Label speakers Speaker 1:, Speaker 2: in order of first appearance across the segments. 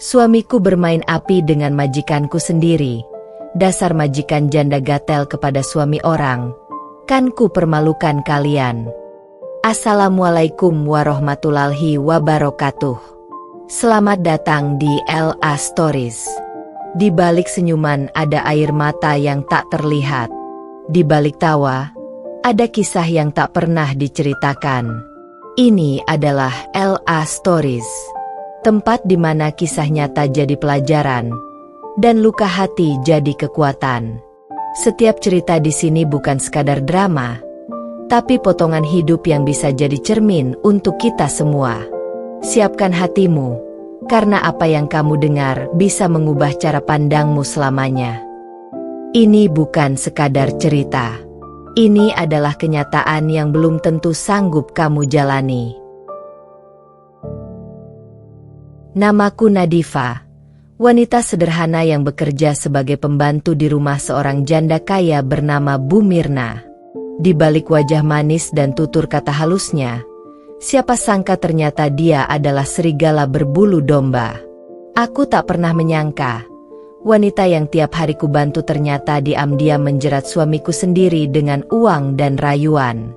Speaker 1: Suamiku bermain api dengan majikanku sendiri. Dasar majikan janda gatel kepada suami orang. Kan ku permalukan kalian. Assalamualaikum warahmatullahi wabarakatuh. Selamat datang di LA Stories. Di balik senyuman ada air mata yang tak terlihat. Di balik tawa, ada kisah yang tak pernah diceritakan. Ini adalah LA Stories. Tempat di mana kisah nyata jadi pelajaran, dan luka hati jadi kekuatan. Setiap cerita di sini bukan sekadar drama, tapi potongan hidup yang bisa jadi cermin untuk kita semua. Siapkan hatimu, karena apa yang kamu dengar bisa mengubah cara pandangmu selamanya. Ini bukan sekadar cerita. Ini adalah kenyataan yang belum tentu sanggup kamu jalani. Namaku Nadifa, wanita sederhana yang bekerja sebagai pembantu di rumah seorang janda kaya bernama Bu Mirna. Di balik wajah manis dan tutur kata halusnya, siapa sangka ternyata dia adalah serigala berbulu domba. Aku tak pernah menyangka, wanita yang tiap hari ku bantu ternyata diam-diam menjerat suamiku sendiri dengan uang dan rayuan.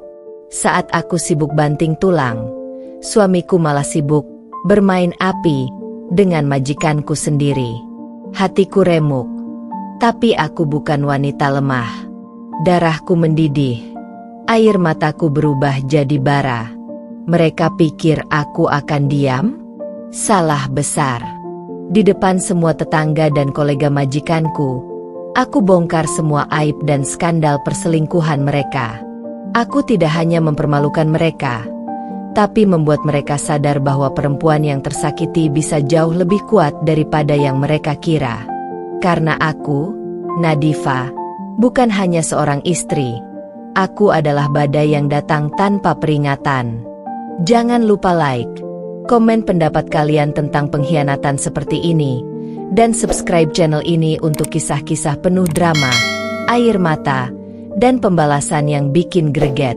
Speaker 1: Saat aku sibuk banting tulang, suamiku malah sibuk bermain api dengan majikanku sendiri. Hatiku remuk, tapi aku bukan wanita lemah. Darahku mendidih, air mataku berubah jadi bara. Mereka pikir aku akan diam? Salah besar. Di depan semua tetangga dan kolega majikanku, aku bongkar semua aib dan skandal perselingkuhan mereka. Aku tidak hanya mempermalukan mereka, tapi membuat mereka sadar bahwa perempuan yang tersakiti bisa jauh lebih kuat daripada yang mereka kira. Karena aku, Nadifa, bukan hanya seorang istri. Aku adalah badai yang datang tanpa peringatan. Jangan lupa like, komen pendapat kalian tentang pengkhianatan seperti ini, dan subscribe channel ini untuk kisah-kisah penuh drama, air mata, dan pembalasan yang bikin greget.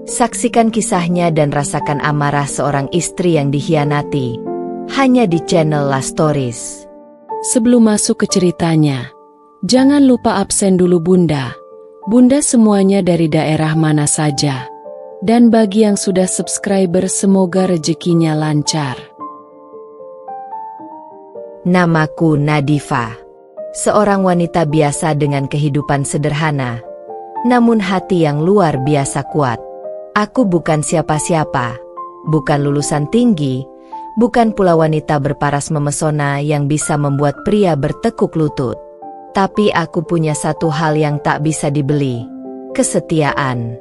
Speaker 1: Saksikan kisahnya dan rasakan amarah seorang istri yang dikhianati, hanya di channel LA Stories.
Speaker 2: Sebelum masuk ke ceritanya, jangan lupa absen dulu Bunda. Bunda semuanya dari daerah mana saja. Dan bagi yang sudah subscriber semoga rezekinya lancar.
Speaker 1: Namaku Nadifa. Seorang wanita biasa dengan kehidupan sederhana, namun hati yang luar biasa kuat. Aku bukan siapa-siapa, bukan lulusan tinggi, bukan pula wanita berparas memesona yang bisa membuat pria bertekuk lutut. Tapi aku punya satu hal yang tak bisa dibeli, kesetiaan.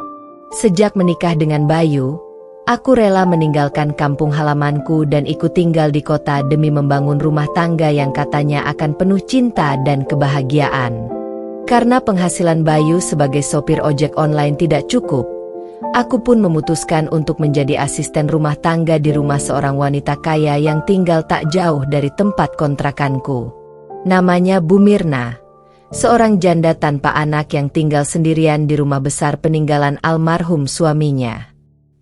Speaker 1: Sejak menikah dengan Bayu, aku rela meninggalkan kampung halamanku dan ikut tinggal di kota demi membangun rumah tangga yang katanya akan penuh cinta dan kebahagiaan. Karena penghasilan Bayu sebagai sopir ojek online tidak cukup, aku pun memutuskan untuk menjadi asisten rumah tangga di rumah seorang wanita kaya yang tinggal tak jauh dari tempat kontrakanku. Namanya Bu Mirna, seorang janda tanpa anak yang tinggal sendirian di rumah besar peninggalan almarhum suaminya.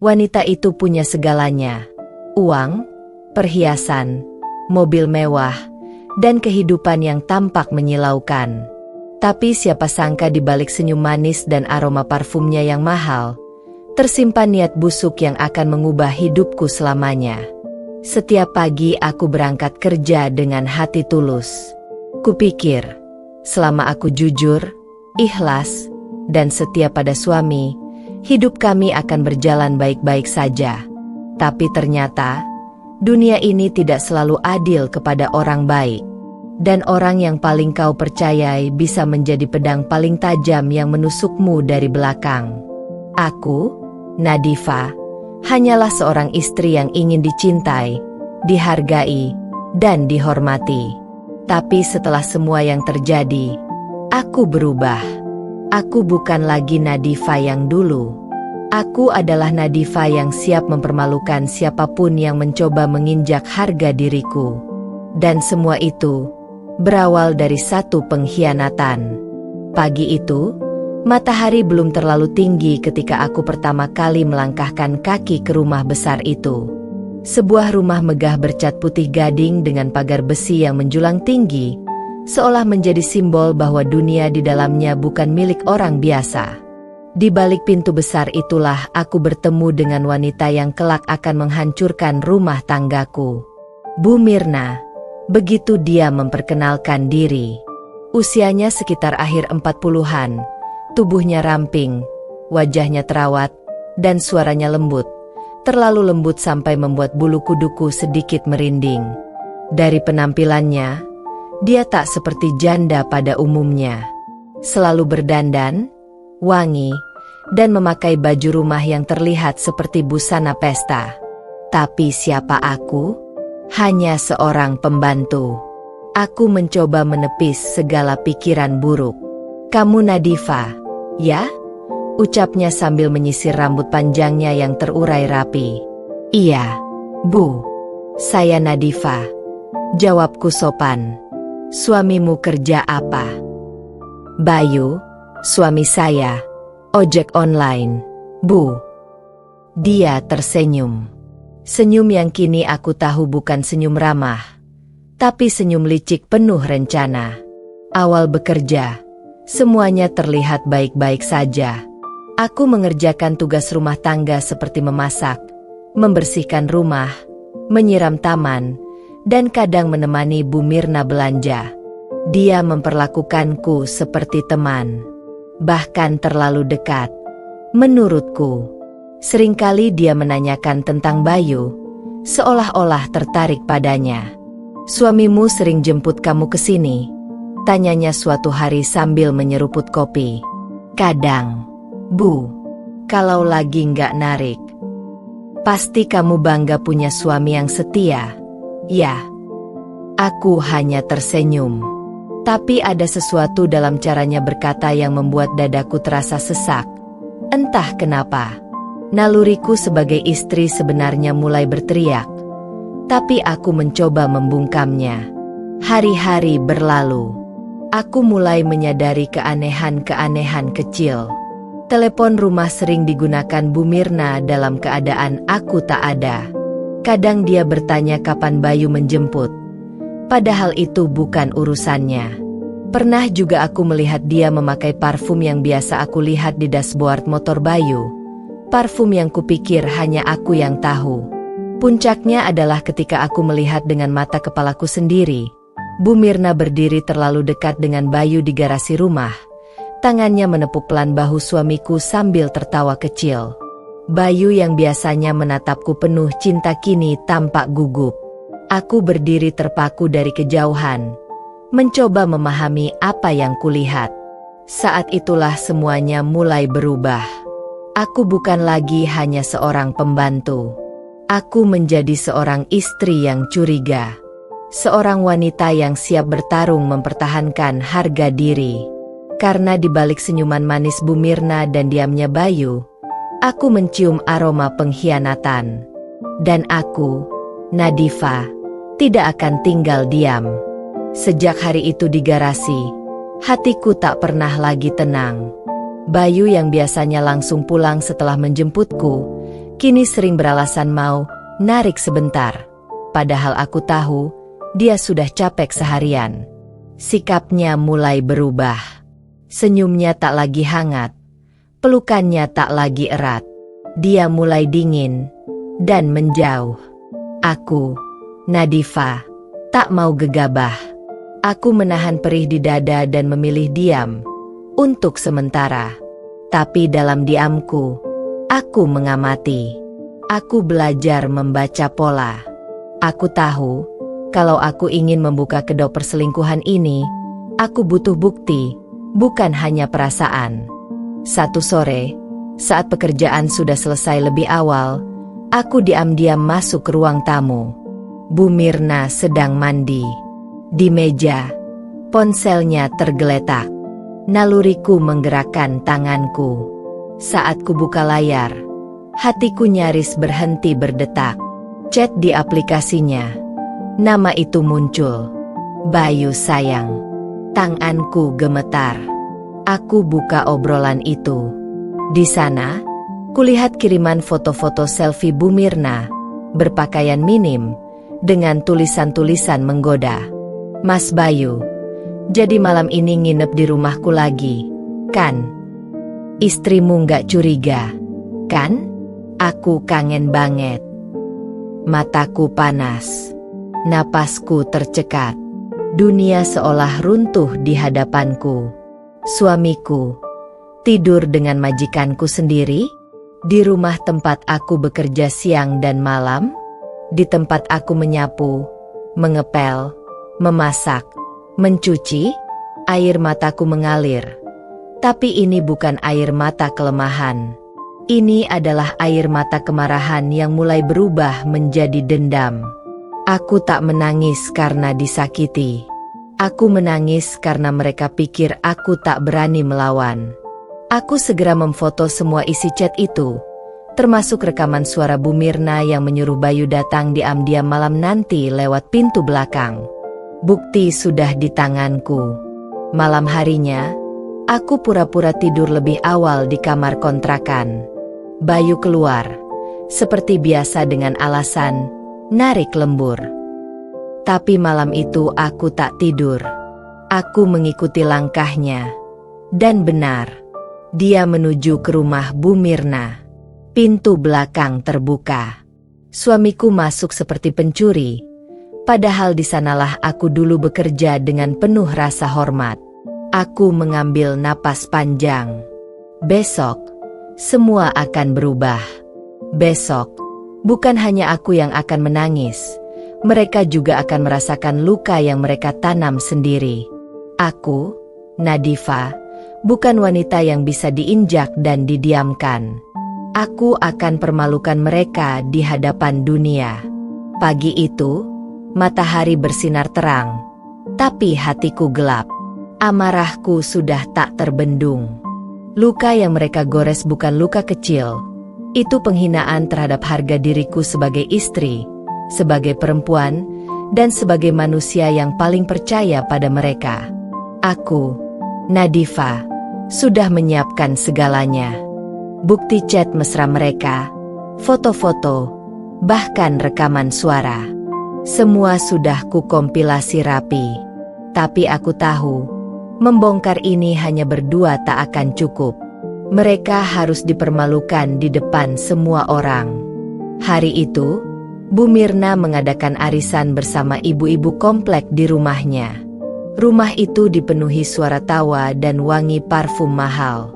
Speaker 1: Wanita itu punya segalanya: uang, perhiasan, mobil mewah, dan kehidupan yang tampak menyilaukan. Tapi siapa sangka di balik senyum manis dan aroma parfumnya yang mahal, tersimpan niat busuk yang akan mengubah hidupku selamanya. Setiap pagi aku berangkat kerja dengan hati tulus. Kupikir, selama aku jujur, ikhlas, dan setia pada suami, hidup kami akan berjalan baik-baik saja. Tapi ternyata, dunia ini tidak selalu adil kepada orang baik. Dan orang yang paling kau percayai bisa menjadi pedang paling tajam yang menusukmu dari belakang. Aku, Nadifa, hanyalah seorang istri yang ingin dicintai, dihargai, dan dihormati. Tapi setelah semua yang terjadi, aku berubah. Aku bukan lagi Nadifa yang dulu. Aku adalah Nadifa yang siap mempermalukan siapapun yang mencoba menginjak harga diriku. Dan semua itu berawal dari satu pengkhianatan. Pagi itu, matahari belum terlalu tinggi ketika aku pertama kali melangkahkan kaki ke rumah besar itu. Sebuah rumah megah bercat putih gading dengan pagar besi yang menjulang tinggi, seolah menjadi simbol bahwa dunia di dalamnya bukan milik orang biasa. Di balik pintu besar itulah aku bertemu dengan wanita yang kelak akan menghancurkan rumah tanggaku. Bu Mirna, begitu dia memperkenalkan diri. Usianya sekitar akhir 40-an, tubuhnya ramping, wajahnya terawat, dan suaranya lembut. Terlalu lembut sampai membuat bulu kuduku sedikit merinding. Dari penampilannya, dia tak seperti janda pada umumnya. Selalu berdandan, wangi, dan memakai baju rumah yang terlihat seperti busana pesta. Tapi siapa aku? Hanya seorang pembantu. Aku mencoba menepis segala pikiran buruk. Kamu Nadifa, ya? Ucapnya sambil menyisir rambut panjangnya yang terurai rapi. Iya, Bu. Saya Nadifa. Jawabku sopan. Suamimu kerja apa? Bayu, suami saya. Ojek online, Bu. Dia tersenyum. Senyum yang kini aku tahu bukan senyum ramah, tapi senyum licik penuh rencana. Awal bekerja, semuanya terlihat baik-baik saja. Aku mengerjakan tugas rumah tangga seperti memasak, membersihkan rumah, menyiram taman, dan kadang menemani Bu Mirna belanja. Dia memperlakukanku seperti teman, bahkan terlalu dekat. Menurutku, seringkali dia menanyakan tentang Bayu, seolah-olah tertarik padanya. Suamimu sering jemput kamu ke sini? Tanyanya suatu hari sambil menyeruput kopi. Kadang, Bu, kalau lagi nggak narik. Pasti kamu bangga punya suami yang setia. Ya. Aku hanya tersenyum. Tapi ada sesuatu dalam caranya berkata yang membuat dadaku terasa sesak. Entah kenapa. Naluriku sebagai istri sebenarnya mulai berteriak. Tapi aku mencoba membungkamnya. Hari-hari berlalu. Aku mulai menyadari keanehan-keanehan kecil. Telepon rumah sering digunakan Bu Mirna dalam keadaan aku tak ada. Kadang dia bertanya kapan Bayu menjemput. Padahal itu bukan urusannya. Pernah juga aku melihat dia memakai parfum yang biasa aku lihat di dashboard motor Bayu. Parfum yang kupikir hanya aku yang tahu. Puncaknya adalah ketika aku melihat dengan mata kepalaku sendiri. Bu Mirna berdiri terlalu dekat dengan Bayu di garasi rumah. Tangannya menepuk pelan bahu suamiku sambil tertawa kecil. Bayu yang biasanya menatapku penuh cinta kini tampak gugup. Aku berdiri terpaku dari kejauhan, mencoba memahami apa yang kulihat. Saat itulah semuanya mulai berubah. Aku bukan lagi hanya seorang pembantu. Aku menjadi seorang istri yang curiga. Seorang wanita yang siap bertarung mempertahankan harga diri. Karena di balik senyuman manis Bu Mirna dan diamnya Bayu, aku mencium aroma pengkhianatan. Dan aku, Nadifa, tidak akan tinggal diam. Sejak hari itu di garasi, hatiku tak pernah lagi tenang. Bayu yang biasanya langsung pulang setelah menjemputku, kini sering beralasan mau narik sebentar. Padahal aku tahu, dia sudah capek seharian. Sikapnya mulai berubah. Senyumnya tak lagi hangat, pelukannya tak lagi erat. Dia mulai dingin dan menjauh. Aku, Nadifa, tak mau gegabah. Aku menahan perih di dada dan memilih diam untuk sementara. Tapi dalam diamku, aku mengamati. Aku belajar membaca pola. Aku tahu, kalau aku ingin membuka kedok perselingkuhan ini, aku butuh bukti, bukan hanya perasaan. Satu sore, saat pekerjaan sudah selesai lebih awal, aku diam-diam masuk ke ruang tamu. Bu Mirna sedang mandi. Di meja, ponselnya tergeletak. Naluriku menggerakkan tanganku. Saat ku buka layar, hatiku nyaris berhenti berdetak. Chat di aplikasinya. Nama itu muncul. Bayu sayang. Tanganku gemetar. Aku buka obrolan itu. Di sana, kulihat kiriman foto-foto selfie Bu Mirna berpakaian minim, dengan tulisan-tulisan menggoda. "Mas Bayu, jadi malam ini nginep di rumahku lagi, kan? Istrimu nggak curiga, kan? Aku kangen banget." Mataku panas. Napasku tercekat. Dunia seolah runtuh di hadapanku. Suamiku tidur dengan majikanku sendiri? Di rumah tempat aku bekerja siang dan malam? Di tempat aku menyapu, mengepel, memasak, mencuci? Air mataku mengalir. Tapi ini bukan air mata kelemahan. Ini adalah air mata kemarahan yang mulai berubah menjadi dendam. Aku tak menangis karena disakiti. Aku menangis karena mereka pikir aku tak berani melawan. Aku segera memfoto semua isi chat itu, termasuk rekaman suara Bu Mirna yang menyuruh Bayu datang diam-diam malam nanti lewat pintu belakang. Bukti sudah di tanganku. Malam harinya, aku pura-pura tidur lebih awal di kamar kontrakan. Bayu keluar, seperti biasa dengan alasan narik lembur. Tapi malam itu aku tak tidur. Aku mengikuti langkahnya. Dan benar. Dia menuju ke rumah Bu Mirna. Pintu belakang terbuka. Suamiku masuk seperti pencuri. Padahal di sanalah aku dulu bekerja dengan penuh rasa hormat. Aku mengambil napas panjang. Besok, semua akan berubah. Besok, bukan hanya aku yang akan menangis. Mereka juga akan merasakan luka yang mereka tanam sendiri. Aku, Nadifa, bukan wanita yang bisa diinjak dan didiamkan. Aku akan permalukan mereka di hadapan dunia. Pagi itu, matahari bersinar terang. Tapi hatiku gelap. Amarahku sudah tak terbendung. Luka yang mereka gores bukan luka kecil. Itu penghinaan terhadap harga diriku sebagai istri, sebagai perempuan, dan sebagai manusia yang paling percaya pada mereka. Aku, Nadifa, sudah menyiapkan segalanya. Bukti chat mesra mereka, foto-foto, bahkan rekaman suara. Semua sudah kukompilasi rapi. Tapi aku tahu, membongkar ini hanya berdua tak akan cukup. Mereka harus dipermalukan di depan semua orang. Hari itu, Bu Mirna mengadakan arisan bersama ibu-ibu komplek di rumahnya. Rumah itu dipenuhi suara tawa dan wangi parfum mahal.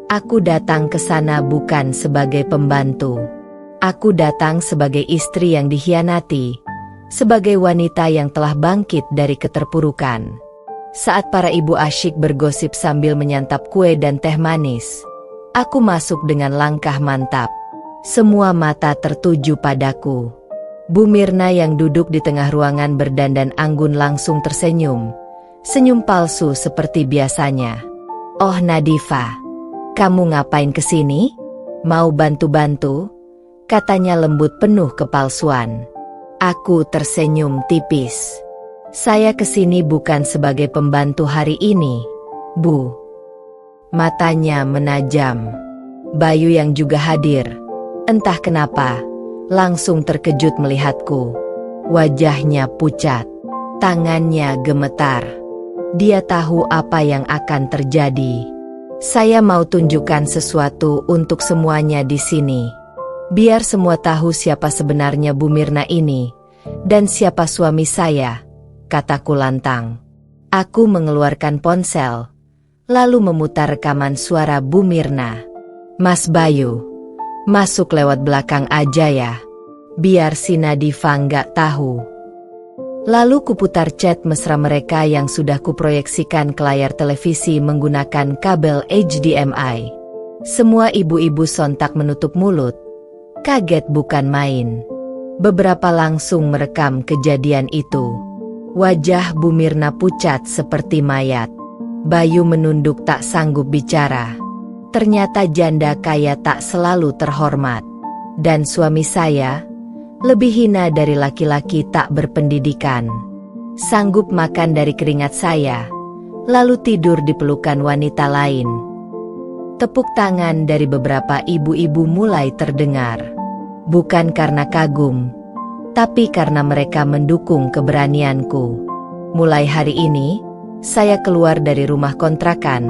Speaker 1: Aku datang ke sana bukan sebagai pembantu. Aku datang sebagai istri yang dikhianati, sebagai wanita yang telah bangkit dari keterpurukan. Saat para ibu asyik bergosip sambil menyantap kue dan teh manis, aku masuk dengan langkah mantap. Semua mata tertuju padaku. Bu Mirna yang duduk di tengah ruangan berdandan anggun langsung tersenyum. Senyum palsu seperti biasanya. "Oh Nadifa, kamu ngapain kesini? Mau bantu-bantu?" Katanya lembut penuh kepalsuan. Aku tersenyum tipis. "Saya kesini bukan sebagai pembantu hari ini, Bu." Matanya menajam. Bayu yang juga hadir, entah kenapa, langsung terkejut melihatku. Wajahnya pucat, tangannya gemetar. Dia tahu apa yang akan terjadi. Saya mau tunjukkan sesuatu untuk semuanya di sini. Biar semua tahu siapa sebenarnya Bu Mirna ini, dan siapa suami saya, kataku lantang. Aku mengeluarkan ponsel, lalu memutar rekaman suara Bu Mirna. "Mas Bayu, masuk lewat belakang aja ya, biar si Nadifa nggak tahu." Lalu kuputar chat mesra mereka yang sudah kuproyeksikan ke layar televisi menggunakan kabel HDMI. Semua ibu-ibu sontak menutup mulut. Kaget bukan main. Beberapa langsung merekam kejadian itu. Wajah Bu Mirna pucat seperti mayat. Bayu menunduk tak sanggup bicara. Ternyata janda kaya tak selalu terhormat. Dan suami saya lebih hina dari laki-laki tak berpendidikan. Sanggup makan dari keringat saya, lalu tidur di pelukan wanita lain. Tepuk tangan dari beberapa ibu-ibu mulai terdengar. Bukan karena kagum, tapi karena mereka mendukung keberanianku. Mulai hari ini, saya keluar dari rumah kontrakan.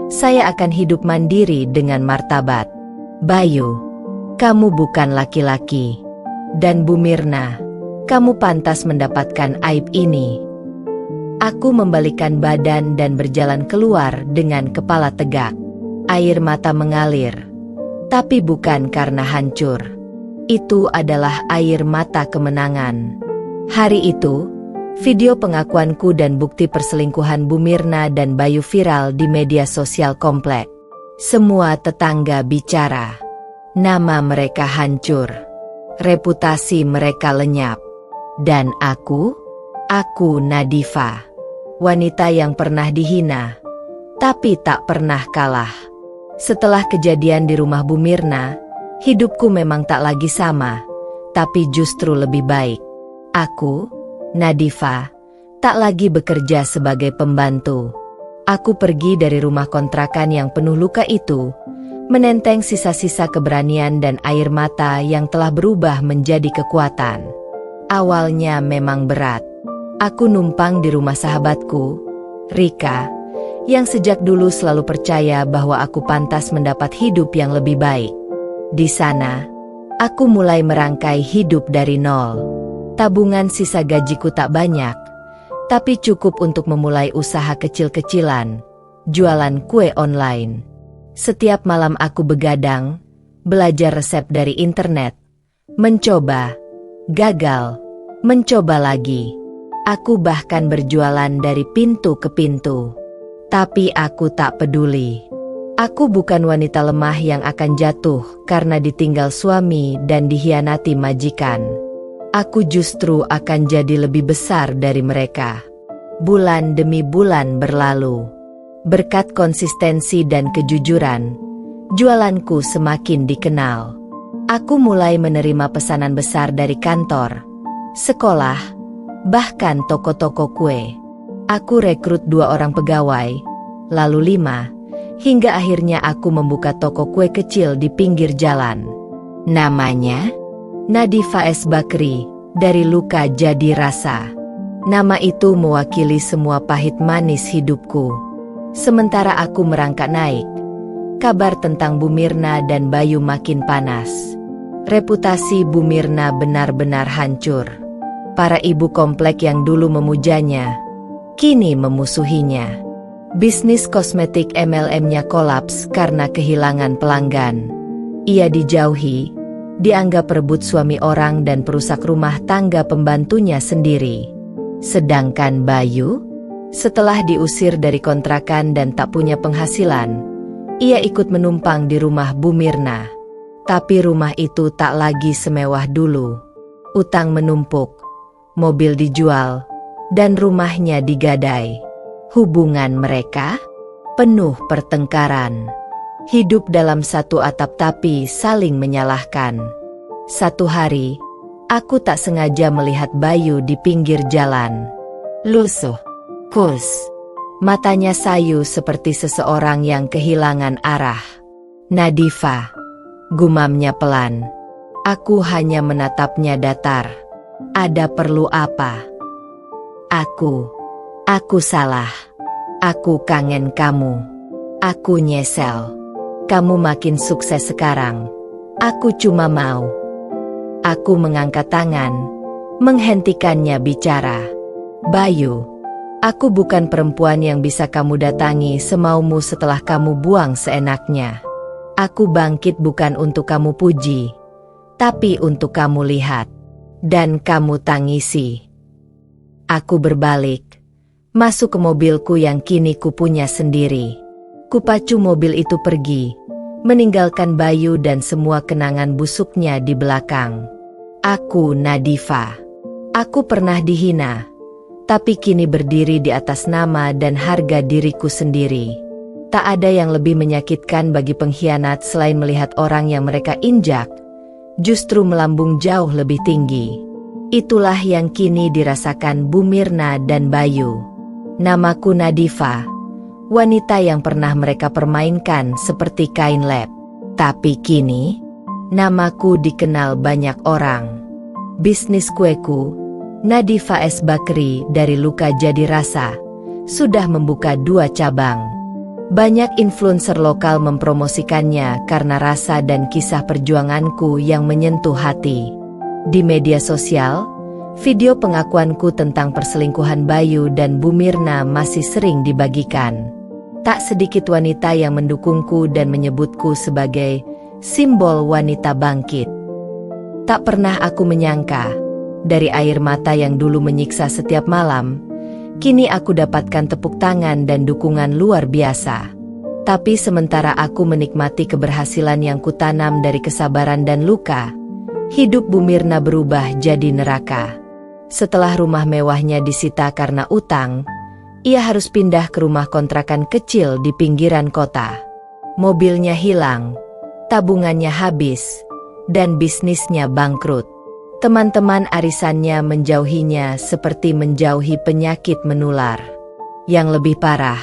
Speaker 1: Saya akan hidup mandiri dengan martabat. Bayu, kamu bukan laki-laki. Dan Bu Mirna, kamu pantas mendapatkan aib ini. Aku membalikkan badan dan berjalan keluar dengan kepala tegak. Air mata mengalir. Tapi bukan karena hancur. Itu adalah air mata kemenangan. Hari itu, video pengakuanku dan bukti perselingkuhan Bu Mirna dan Bayu viral di media sosial komplek. Semua tetangga bicara. Nama mereka hancur. Reputasi mereka lenyap. Dan aku Nadifa. Wanita yang pernah dihina, tapi tak pernah kalah. Setelah kejadian di rumah Bu Mirna, hidupku memang tak lagi sama, tapi justru lebih baik. Aku, Nadifa, tak lagi bekerja sebagai pembantu. Aku pergi dari rumah kontrakan yang penuh luka itu, menenteng sisa-sisa keberanian dan air mata yang telah berubah menjadi kekuatan. Awalnya memang berat. Aku numpang di rumah sahabatku, Rika, yang sejak dulu selalu percaya bahwa aku pantas mendapat hidup yang lebih baik. Di sana, aku mulai merangkai hidup dari nol. Tabungan sisa gajiku tak banyak, tapi cukup untuk memulai usaha kecil-kecilan, jualan kue online. Setiap malam aku begadang, belajar resep dari internet, mencoba, gagal, mencoba lagi. Aku bahkan berjualan dari pintu ke pintu. Tapi aku tak peduli. Aku bukan wanita lemah yang akan jatuh karena ditinggal suami dan dihianati majikan. Aku justru akan jadi lebih besar dari mereka. Bulan demi bulan berlalu. Berkat konsistensi dan kejujuran, jualanku semakin dikenal. Aku mulai menerima pesanan besar dari kantor, sekolah, bahkan toko-toko kue. Aku rekrut 2 orang pegawai, lalu 5, hingga akhirnya aku membuka toko kue kecil di pinggir jalan. Namanya Nadifa S. Bakri, dari luka jadi rasa. Nama itu mewakili semua pahit manis hidupku. Sementara aku merangkak naik, kabar tentang Bu Mirna dan Bayu makin panas. Reputasi Bu Mirna benar-benar hancur. Para ibu komplek yang dulu memujanya, kini memusuhinya. Bisnis kosmetik MLM-nya kolaps karena kehilangan pelanggan. Ia dijauhi, dianggap rebut suami orang dan perusak rumah tangga pembantunya sendiri. Sedangkan Bayu, setelah diusir dari kontrakan dan tak punya penghasilan, ia ikut menumpang di rumah Bu Mirna. Tapi rumah itu tak lagi semewah dulu. Utang menumpuk, mobil dijual, dan rumahnya digadai. Hubungan mereka penuh pertengkaran. Hidup dalam satu atap tapi saling menyalahkan. Satu hari, aku tak sengaja melihat Bayu di pinggir jalan. Lusuh, kus. Matanya sayu seperti seseorang yang kehilangan arah. Nadifa, gumamnya pelan. Aku hanya menatapnya datar. Ada perlu apa? Aku salah. Aku kangen kamu. Aku nyesel. Kamu makin sukses sekarang. Aku cuma mau. Aku mengangkat tangan, menghentikannya bicara. Bayu, aku bukan perempuan yang bisa kamu datangi semaumu setelah kamu buang seenaknya. Aku bangkit bukan untuk kamu puji, tapi untuk kamu lihat. Dan kamu tangisi. Aku berbalik, masuk ke mobilku yang kini kupunya sendiri. Kupacu mobil itu pergi, meninggalkan Bayu dan semua kenangan busuknya di belakang. Aku Nadifa. Aku pernah dihina, tapi kini berdiri di atas nama dan harga diriku sendiri. Tak ada yang lebih menyakitkan bagi pengkhianat selain melihat orang yang mereka injak justru melambung jauh lebih tinggi. Itulah yang kini dirasakan Bu Mirna dan Bayu. Namaku Nadifa, wanita yang pernah mereka permainkan seperti kain lep. Tapi kini, namaku dikenal banyak orang. Bisnis kueku, Nadifa S. Bakri dari Luka Jadi Rasa, sudah membuka 2 cabang. Banyak influencer lokal mempromosikannya karena rasa dan kisah perjuanganku yang menyentuh hati. Di media sosial, video pengakuanku tentang perselingkuhan Bayu dan Bu Mirna masih sering dibagikan. Tak sedikit wanita yang mendukungku dan menyebutku sebagai simbol wanita bangkit. Tak pernah aku menyangka, dari air mata yang dulu menyiksa setiap malam, kini aku dapatkan tepuk tangan dan dukungan luar biasa. Tapi sementara aku menikmati keberhasilan yang kutanam dari kesabaran dan luka, hidup Bu Mirna berubah jadi neraka. Setelah rumah mewahnya disita karena utang, ia harus pindah ke rumah kontrakan kecil di pinggiran kota. Mobilnya hilang, tabungannya habis, dan bisnisnya bangkrut. Teman-teman arisannya menjauhinya seperti menjauhi penyakit menular. Yang lebih parah,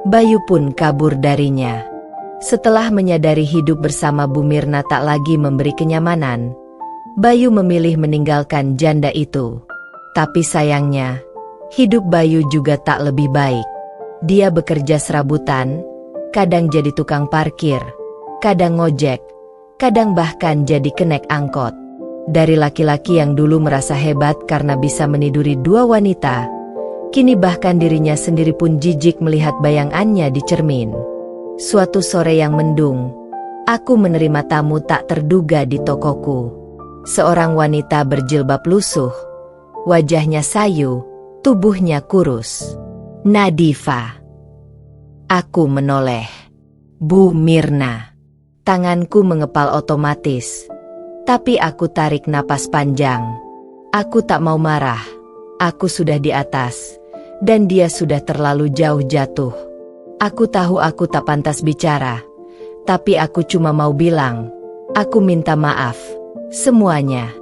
Speaker 1: Bayu pun kabur darinya. Setelah menyadari hidup bersama Bu Mirna tak lagi memberi kenyamanan, Bayu memilih meninggalkan janda itu. Tapi sayangnya, hidup Bayu juga tak lebih baik. Dia bekerja serabutan, kadang jadi tukang parkir, kadang ngojek, kadang bahkan jadi kenek angkot. Dari laki-laki yang dulu merasa hebat karena bisa meniduri 2 wanita, kini bahkan dirinya sendiri pun jijik melihat bayangannya di cermin. Suatu sore yang mendung, aku menerima tamu tak terduga di tokoku. Seorang wanita berjilbab lusuh, wajahnya sayu, tubuhnya kurus. Nadifa. Aku menoleh. Bu Mirna. Tanganku mengepal otomatis. Tapi aku tarik napas panjang. Aku tak mau marah. Aku sudah di atas. Dan dia sudah terlalu jauh jatuh. Aku tahu aku tak pantas bicara. Tapi aku cuma mau bilang. Aku minta maaf. Semuanya.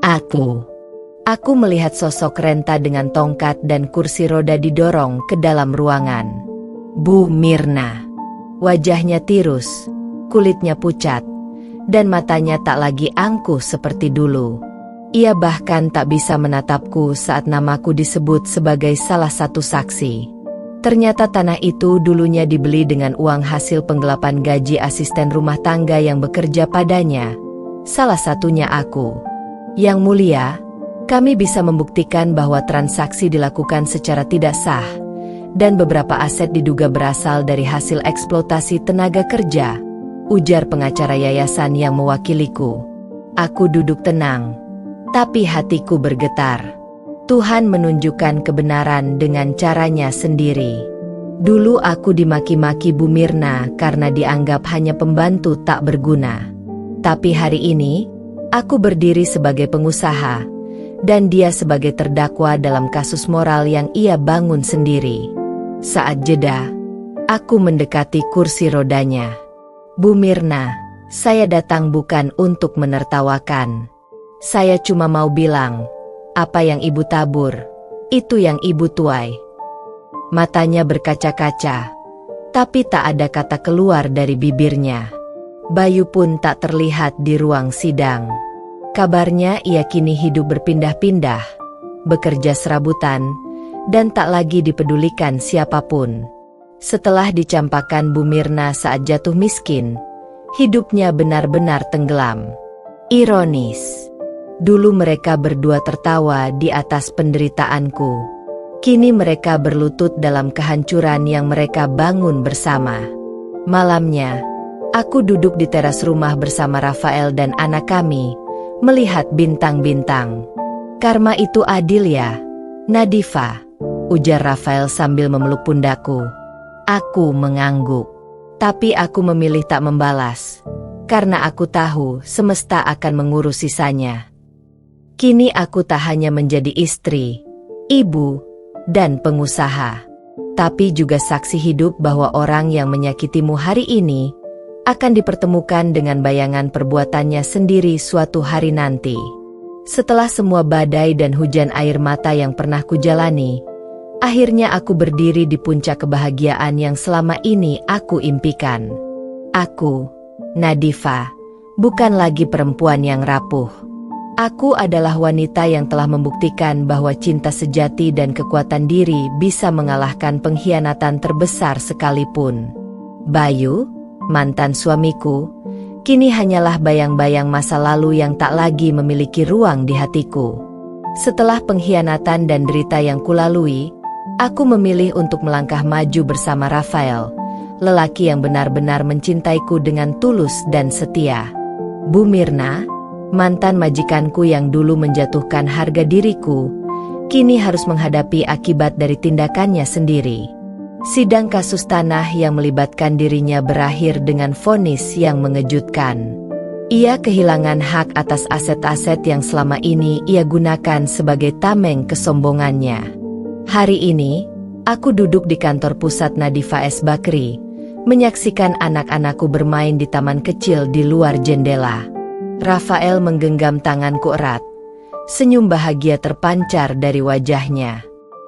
Speaker 1: Aku melihat sosok Renta dengan tongkat dan kursi roda didorong ke dalam ruangan. Bu Mirna. Wajahnya tirus, kulitnya pucat, dan matanya tak lagi angkuh seperti dulu. Ia bahkan tak bisa menatapku saat namaku disebut sebagai salah satu saksi. Ternyata tanah itu dulunya dibeli dengan uang hasil penggelapan gaji asisten rumah tangga yang bekerja padanya. Salah satunya aku. Yang mulia, kami bisa membuktikan bahwa transaksi dilakukan secara tidak sah, dan beberapa aset diduga berasal dari hasil eksploitasi tenaga kerja, ujar pengacara yayasan yang mewakiliku. Aku duduk tenang, tapi hatiku bergetar. Tuhan menunjukkan kebenaran dengan caranya sendiri. Dulu aku dimaki-maki Bu Mirna karena dianggap hanya pembantu tak berguna. Tapi hari ini, aku berdiri sebagai pengusaha, dan dia sebagai terdakwa dalam kasus moral yang ia bangun sendiri. Saat jeda, aku mendekati kursi rodanya. Bu Mirna, saya datang bukan untuk menertawakan. Saya cuma mau bilang, apa yang ibu tabur, itu yang ibu tuai. Matanya berkaca-kaca, tapi tak ada kata keluar dari bibirnya. Bayu pun tak terlihat di ruang sidang. Kabarnya ia kini hidup berpindah-pindah, bekerja serabutan, dan tak lagi dipedulikan siapapun. Setelah dicampakkan Bu Mirna saat jatuh miskin, hidupnya benar-benar tenggelam. Ironis. Dulu mereka berdua tertawa di atas penderitaanku. Kini mereka berlutut dalam kehancuran yang mereka bangun bersama. Malamnya, aku duduk di teras rumah bersama Rafael dan anak kami, melihat bintang-bintang. Karma itu adil ya, Nadifa, ujar Rafael sambil memeluk pundakku. Aku mengangguk, tapi aku memilih tak membalas, karena aku tahu semesta akan mengurus sisanya. Kini aku tak hanya menjadi istri, ibu, dan pengusaha, tapi juga saksi hidup bahwa orang yang menyakitimu hari ini akan dipertemukan dengan bayangan perbuatannya sendiri suatu hari nanti. Setelah semua badai dan hujan air mata yang pernah kujalani, akhirnya aku berdiri di puncak kebahagiaan yang selama ini aku impikan. Aku, Nadifa, bukan lagi perempuan yang rapuh. Aku adalah wanita yang telah membuktikan bahwa cinta sejati dan kekuatan diri bisa mengalahkan pengkhianatan terbesar sekalipun. Bayu, mantan suamiku, kini hanyalah bayang-bayang masa lalu yang tak lagi memiliki ruang di hatiku. Setelah pengkhianatan dan derita yang kulalui, aku memilih untuk melangkah maju bersama Rafael, lelaki yang benar-benar mencintaiku dengan tulus dan setia. Bu Mirna, mantan majikanku yang dulu menjatuhkan harga diriku, kini harus menghadapi akibat dari tindakannya sendiri. Sidang kasus tanah yang melibatkan dirinya berakhir dengan vonis yang mengejutkan. Ia kehilangan hak atas aset-aset yang selama ini ia gunakan sebagai tameng kesombongannya. Hari ini, aku duduk di kantor pusat Nadifa S. Bakri, menyaksikan anak-anakku bermain di taman kecil di luar jendela. Rafael menggenggam tanganku erat. Senyum bahagia terpancar dari wajahnya.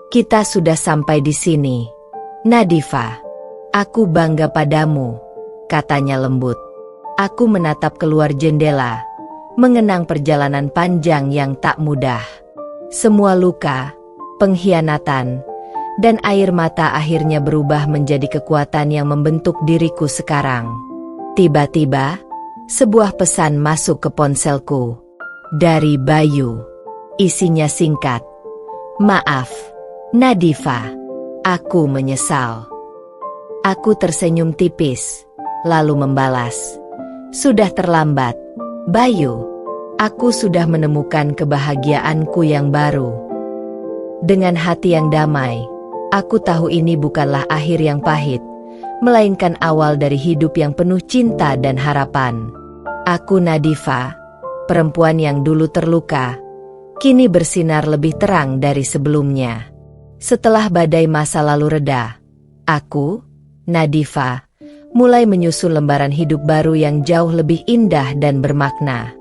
Speaker 1: Kita sudah sampai di sini, Nadifa. Aku bangga padamu, katanya lembut. Aku menatap keluar jendela, mengenang perjalanan panjang yang tak mudah. Semua luka, pengkhianatan, dan air mata akhirnya berubah menjadi kekuatan yang membentuk diriku sekarang. Tiba-tiba, sebuah pesan masuk ke ponselku. Dari Bayu. Isinya singkat. Maaf, Nadifa. Aku menyesal. Aku tersenyum tipis, lalu membalas. Sudah terlambat, Bayu. Aku sudah menemukan kebahagiaanku yang baru. Dengan hati yang damai, aku tahu ini bukanlah akhir yang pahit, melainkan awal dari hidup yang penuh cinta dan harapan. Aku Nadifa, perempuan yang dulu terluka, kini bersinar lebih terang dari sebelumnya. Setelah badai masa lalu reda, aku, Nadifa, mulai menyusun lembaran hidup baru yang jauh lebih indah dan bermakna.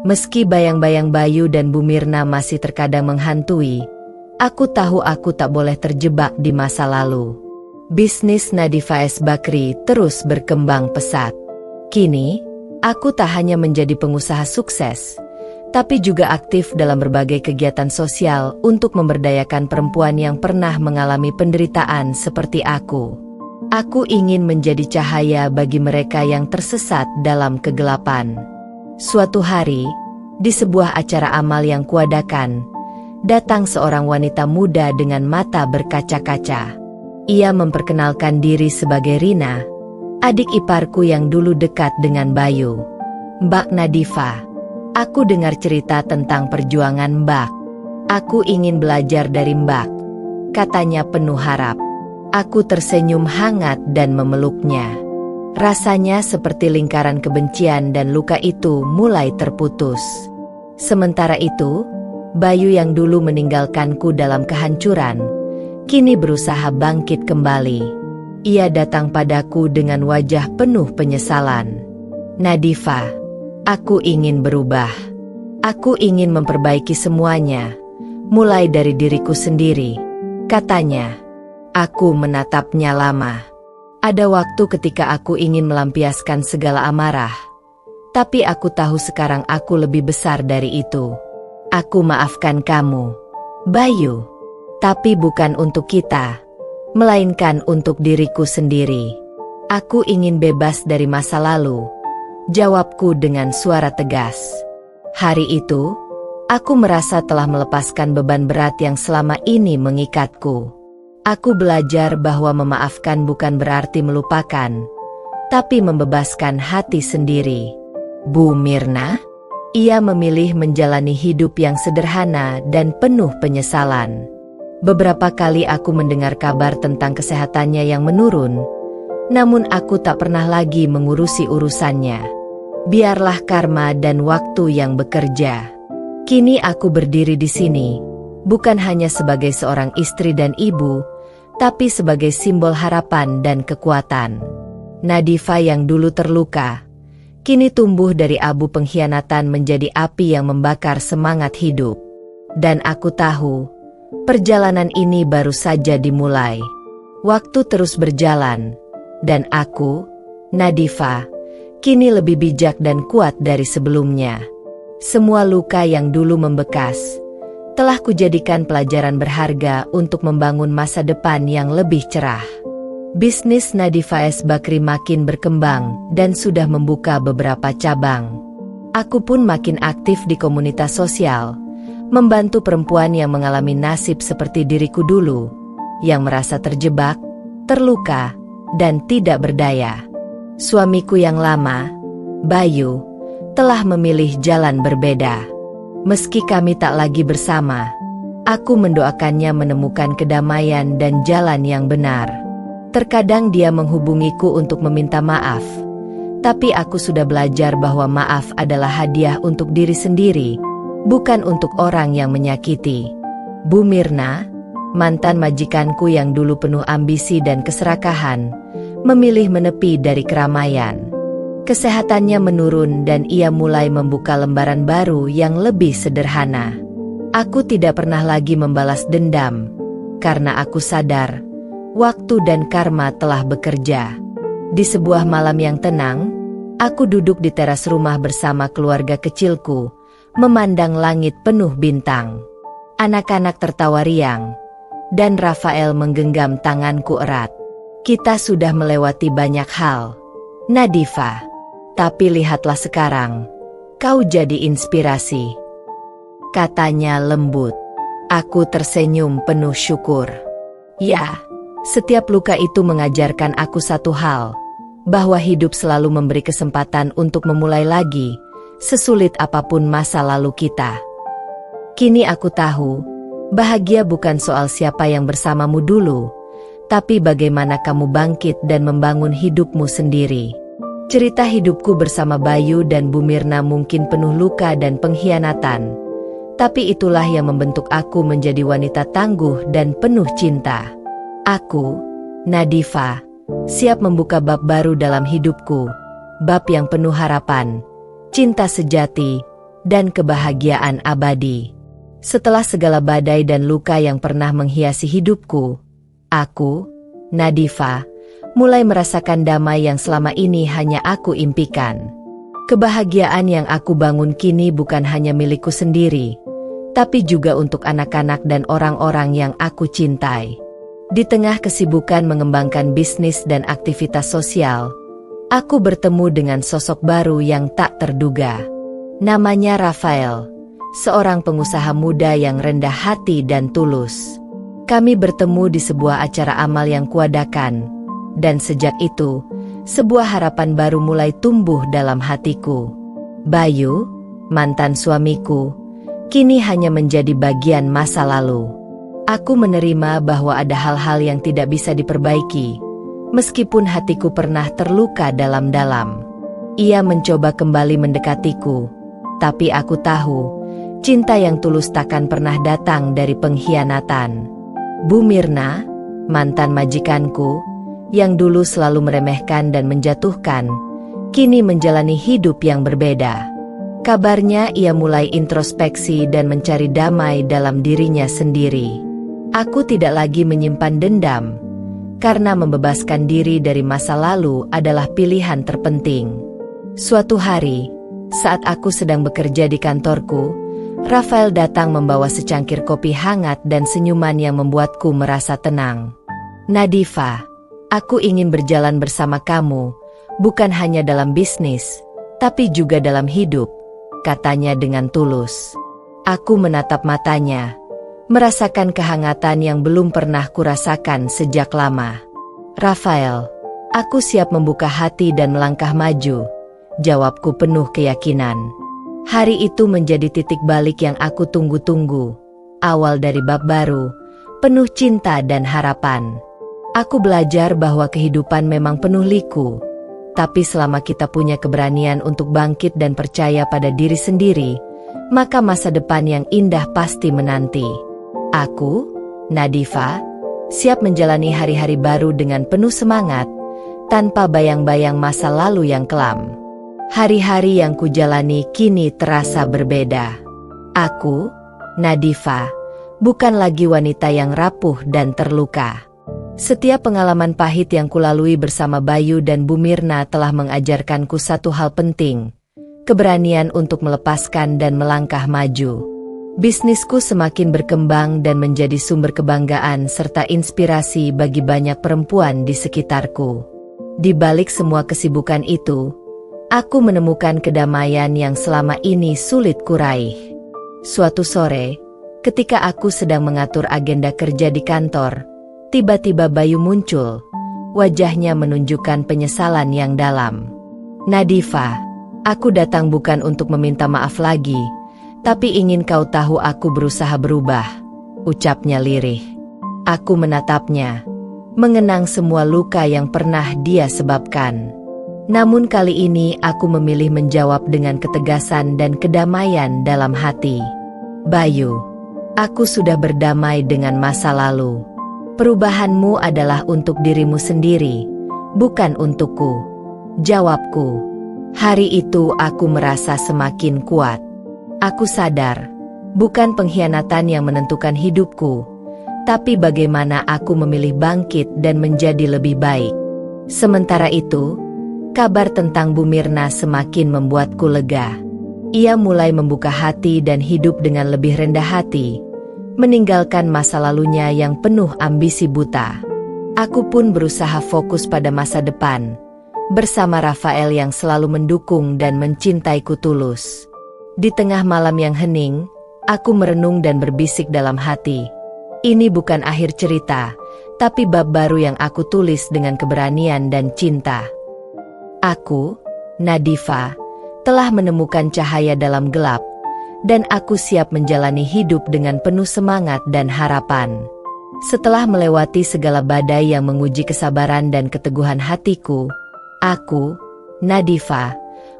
Speaker 1: Meski bayang-bayang Bayu dan Bu Mirna masih terkadang menghantui, aku tahu aku tak boleh terjebak di masa lalu. Bisnis Nadifa S. Bakri terus berkembang pesat. Kini, aku tak hanya menjadi pengusaha sukses, tapi juga aktif dalam berbagai kegiatan sosial untuk memberdayakan perempuan yang pernah mengalami penderitaan seperti aku. Aku ingin menjadi cahaya bagi mereka yang tersesat dalam kegelapan. Suatu hari, di sebuah acara amal yang kuadakan, datang seorang wanita muda dengan mata berkaca-kaca. Ia memperkenalkan diri sebagai Rina, adik iparku yang dulu dekat dengan Bayu. Mbak Nadifa, aku dengar cerita tentang perjuangan Mbak. Aku ingin belajar dari Mbak, katanya penuh harap. Aku tersenyum hangat dan memeluknya. Rasanya seperti lingkaran kebencian dan luka itu mulai terputus. Sementara itu, Bayu yang dulu meninggalkanku dalam kehancuran, kini berusaha bangkit kembali. Ia datang padaku dengan wajah penuh penyesalan. Nadifa, aku ingin berubah. Aku ingin memperbaiki semuanya, mulai dari diriku sendiri, katanya. Aku menatapnya lama. Ada waktu ketika aku ingin melampiaskan segala amarah, tapi aku tahu sekarang aku lebih besar dari itu. Aku maafkan kamu, Bayu. Tapi bukan untuk kita, melainkan untuk diriku sendiri. Aku ingin bebas dari masa lalu, jawabku dengan suara tegas. Hari itu, aku merasa telah melepaskan beban berat yang selama ini mengikatku. Aku belajar bahwa memaafkan bukan berarti melupakan, tapi membebaskan hati sendiri. Bu Mirna, ia memilih menjalani hidup yang sederhana dan penuh penyesalan. Beberapa kali aku mendengar kabar tentang kesehatannya yang menurun, namun aku tak pernah lagi mengurusi urusannya. Biarlah karma dan waktu yang bekerja. Kini aku berdiri di sini, bukan hanya sebagai seorang istri dan ibu, tapi sebagai simbol harapan dan kekuatan. Nadifa yang dulu terluka, kini tumbuh dari abu pengkhianatan menjadi api yang membakar semangat hidup. Dan aku tahu, perjalanan ini baru saja dimulai. Waktu terus berjalan, dan aku, Nadifa, kini lebih bijak dan kuat dari sebelumnya. Semua luka yang dulu membekas telah kujadikan pelajaran berharga untuk membangun masa depan yang lebih cerah. Bisnis Nadifa S. Bakri makin berkembang dan sudah membuka beberapa cabang. Aku pun makin aktif di komunitas sosial, membantu perempuan yang mengalami nasib seperti diriku dulu, yang merasa terjebak, terluka, dan tidak berdaya. Suamiku yang lama, Bayu, telah memilih jalan berbeda. Meski kami tak lagi bersama, aku mendoakannya menemukan kedamaian dan jalan yang benar. Terkadang dia menghubungiku untuk meminta maaf, tapi aku sudah belajar bahwa maaf adalah hadiah untuk diri sendiri, bukan untuk orang yang menyakiti. Bu Mirna, mantan majikanku yang dulu penuh ambisi dan keserakahan, memilih menepi dari keramaian. Kesehatannya menurun dan ia mulai membuka lembaran baru yang lebih sederhana. Aku tidak pernah lagi membalas dendam, karena aku sadar, waktu dan karma telah bekerja. Di sebuah malam yang tenang, aku duduk di teras rumah bersama keluarga kecilku, memandang langit penuh bintang. Anak-anak tertawa riang, dan Rafael menggenggam tanganku erat. Kita sudah melewati banyak hal, Nadifa. Tapi lihatlah sekarang, kau jadi inspirasi, katanya lembut. Aku tersenyum penuh syukur. Ya, setiap luka itu mengajarkan aku satu hal, bahwa hidup selalu memberi kesempatan untuk memulai lagi, sesulit apapun masa lalu kita. Kini aku tahu, bahagia bukan soal siapa yang bersamamu dulu, tapi bagaimana kamu bangkit dan membangun hidupmu sendiri. Cerita hidupku bersama Bayu dan Bu Mirna mungkin penuh luka dan pengkhianatan, tapi itulah yang membentuk aku menjadi wanita tangguh dan penuh cinta. Aku, Nadifa, siap membuka bab baru dalam hidupku, bab yang penuh harapan, cinta sejati, dan kebahagiaan abadi. Setelah segala badai dan luka yang pernah menghiasi hidupku, aku, Nadifa, mulai merasakan damai yang selama ini hanya aku impikan. Kebahagiaan yang aku bangun kini bukan hanya milikku sendiri, tapi juga untuk anak-anak dan orang-orang yang aku cintai. Di tengah kesibukan mengembangkan bisnis dan aktivitas sosial, aku bertemu dengan sosok baru yang tak terduga. Namanya Rafael, seorang pengusaha muda yang rendah hati dan tulus. Kami bertemu di sebuah acara amal yang kuadakan, dan sejak itu, sebuah harapan baru mulai tumbuh dalam hatiku. Bayu, mantan suamiku, kini hanya menjadi bagian masa lalu. Aku menerima bahwa ada hal-hal yang tidak bisa diperbaiki, meskipun hatiku pernah terluka dalam-dalam. Ia mencoba kembali mendekatiku, tapi aku tahu, cinta yang tulus takkan pernah datang dari pengkhianatan. Bu Mirna, mantan majikanku, yang dulu selalu meremehkan dan menjatuhkan, kini menjalani hidup yang berbeda. Kabarnya ia mulai introspeksi dan mencari damai dalam dirinya sendiri. Aku tidak lagi menyimpan dendam, karena membebaskan diri dari masa lalu adalah pilihan terpenting. Suatu hari, saat aku sedang bekerja di kantorku, Rafael datang membawa secangkir kopi hangat dan senyuman yang membuatku merasa tenang. Nadifa, aku ingin berjalan bersama kamu, bukan hanya dalam bisnis, tapi juga dalam hidup, katanya dengan tulus. Aku menatap matanya, merasakan kehangatan yang belum pernah kurasakan sejak lama. Rafael, aku siap membuka hati dan melangkah maju, jawabku penuh keyakinan. Hari itu menjadi titik balik yang aku tunggu-tunggu, awal dari bab baru, penuh cinta dan harapan. Aku belajar bahwa kehidupan memang penuh liku, tapi selama kita punya keberanian untuk bangkit dan percaya pada diri sendiri, maka masa depan yang indah pasti menanti. Aku, Nadifa, siap menjalani hari-hari baru dengan penuh semangat, tanpa bayang-bayang masa lalu yang kelam. Hari-hari yang kujalani kini terasa berbeda. Aku, Nadifa, bukan lagi wanita yang rapuh dan terluka. Setiap pengalaman pahit yang kulalui bersama Bayu dan Bu Mirna telah mengajarkanku satu hal penting. keberanian untuk melepaskan dan melangkah maju. Bisnisku semakin berkembang dan menjadi sumber kebanggaan serta inspirasi bagi banyak perempuan di sekitarku. Di balik semua kesibukan itu, aku menemukan kedamaian yang selama ini sulit kuraih. Suatu sore, ketika aku sedang mengatur agenda kerja di kantor, tiba-tiba Bayu muncul. Wajahnya menunjukkan penyesalan yang dalam. "Nadifa, aku datang bukan untuk meminta maaf lagi, tapi ingin kau tahu aku berusaha berubah," ucapnya lirih. Aku menatapnya, mengenang semua luka yang pernah dia sebabkan. Namun kali ini aku memilih menjawab dengan ketegasan dan kedamaian dalam hati. "Bayu, aku sudah berdamai dengan masa lalu. Perubahanmu adalah untuk dirimu sendiri, bukan untukku," jawabku. Hari itu aku merasa semakin kuat. Aku sadar, bukan pengkhianatan yang menentukan hidupku, tapi bagaimana aku memilih bangkit dan menjadi lebih baik. Sementara itu, kabar tentang Bu Mirna semakin membuatku lega. Ia mulai membuka hati dan hidup dengan lebih rendah hati, meninggalkan masa lalunya yang penuh ambisi buta. Aku pun berusaha fokus pada masa depan, bersama Rafael yang selalu mendukung dan mencintaiku tulus. Di tengah malam yang hening, aku merenung dan berbisik dalam hati. Ini bukan akhir cerita, tapi bab baru yang aku tulis dengan keberanian dan cinta. Aku, Nadifa, telah menemukan cahaya dalam gelap, dan aku siap menjalani hidup dengan penuh semangat dan harapan. Setelah melewati segala badai yang menguji kesabaran dan keteguhan hatiku, aku, Nadifa,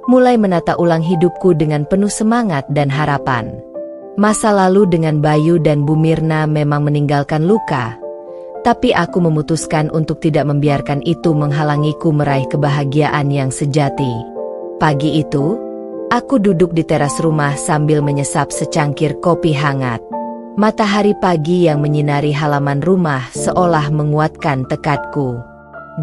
Speaker 1: mulai menata ulang hidupku dengan penuh semangat dan harapan. Masa lalu dengan Bayu dan Bu Mirna memang meninggalkan luka, tapi aku memutuskan untuk tidak membiarkan itu menghalangiku meraih kebahagiaan yang sejati. Pagi itu, aku duduk di teras rumah sambil menyesap secangkir kopi hangat. Matahari pagi yang menyinari halaman rumah seolah menguatkan tekadku.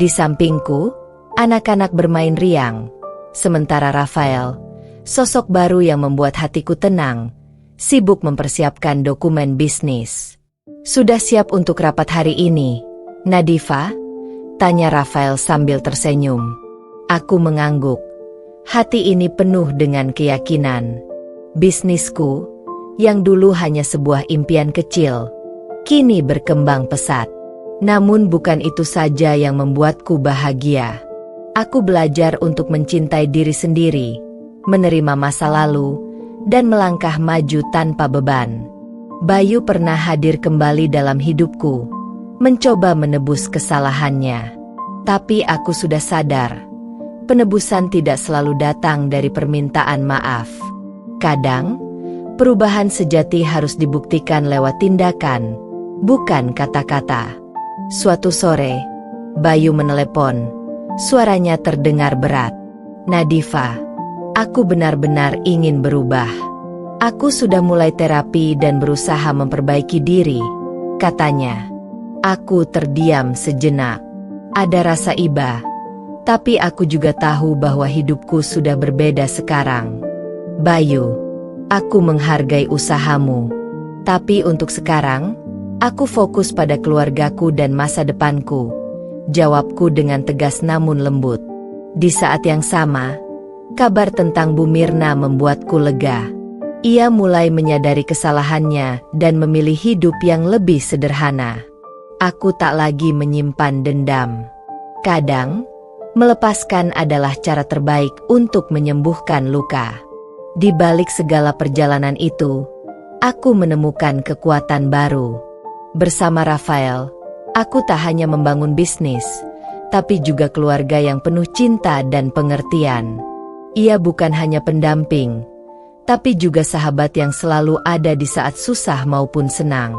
Speaker 1: Di sampingku, anak-anak bermain riang. Sementara Rafael, sosok baru yang membuat hatiku tenang, sibuk mempersiapkan dokumen bisnis. "Sudah siap untuk rapat hari ini, Nadifa?" tanya Rafael sambil tersenyum. Aku mengangguk. Hati ini penuh dengan keyakinan. Bisnisku, yang dulu hanya sebuah impian kecil, kini berkembang pesat. Namun bukan itu saja yang membuatku bahagia. Aku belajar untuk mencintai diri sendiri, menerima masa lalu, dan melangkah maju tanpa beban. Bayu pernah hadir kembali dalam hidupku, mencoba menebus kesalahannya. Tapi aku sudah sadar, penebusan tidak selalu datang dari permintaan maaf. Kadang, perubahan sejati harus dibuktikan lewat tindakan, bukan kata-kata. Suatu sore, Bayu menelepon. Suaranya terdengar berat. "Nadifa, aku benar-benar ingin berubah. Aku sudah mulai terapi dan berusaha memperbaiki diri," katanya. Aku terdiam sejenak. Ada rasa iba, tapi aku juga tahu bahwa hidupku sudah berbeda sekarang. "Bayu, aku menghargai usahamu. Tapi untuk sekarang, aku fokus pada keluargaku dan masa depanku," jawabku dengan tegas namun lembut. Di saat yang sama, kabar tentang Bu Mirna membuatku lega. Ia mulai menyadari kesalahannya dan memilih hidup yang lebih sederhana. Aku tak lagi menyimpan dendam. Kadang, melepaskan adalah cara terbaik untuk menyembuhkan luka. Di balik segala perjalanan itu, aku menemukan kekuatan baru. Bersama Rafael, aku tak hanya membangun bisnis, tapi juga keluarga yang penuh cinta dan pengertian. Ia bukan hanya pendamping, tapi juga sahabat yang selalu ada di saat susah maupun senang.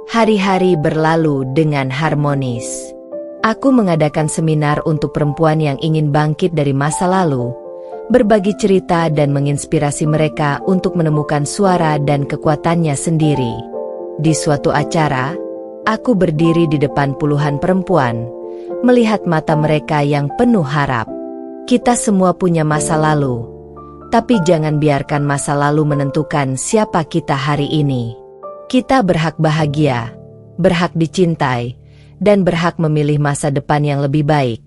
Speaker 1: Hari-hari berlalu dengan harmonis. Aku mengadakan seminar untuk perempuan yang ingin bangkit dari masa lalu, berbagi cerita dan menginspirasi mereka untuk menemukan suara dan kekuatannya sendiri. Di suatu acara, aku berdiri di depan puluhan perempuan, melihat mata mereka yang penuh harap. Kita semua punya masa lalu, Tapi jangan biarkan masa lalu menentukan siapa kita hari ini. Kita berhak bahagia, berhak dicintai, dan berhak memilih masa depan yang lebih baik.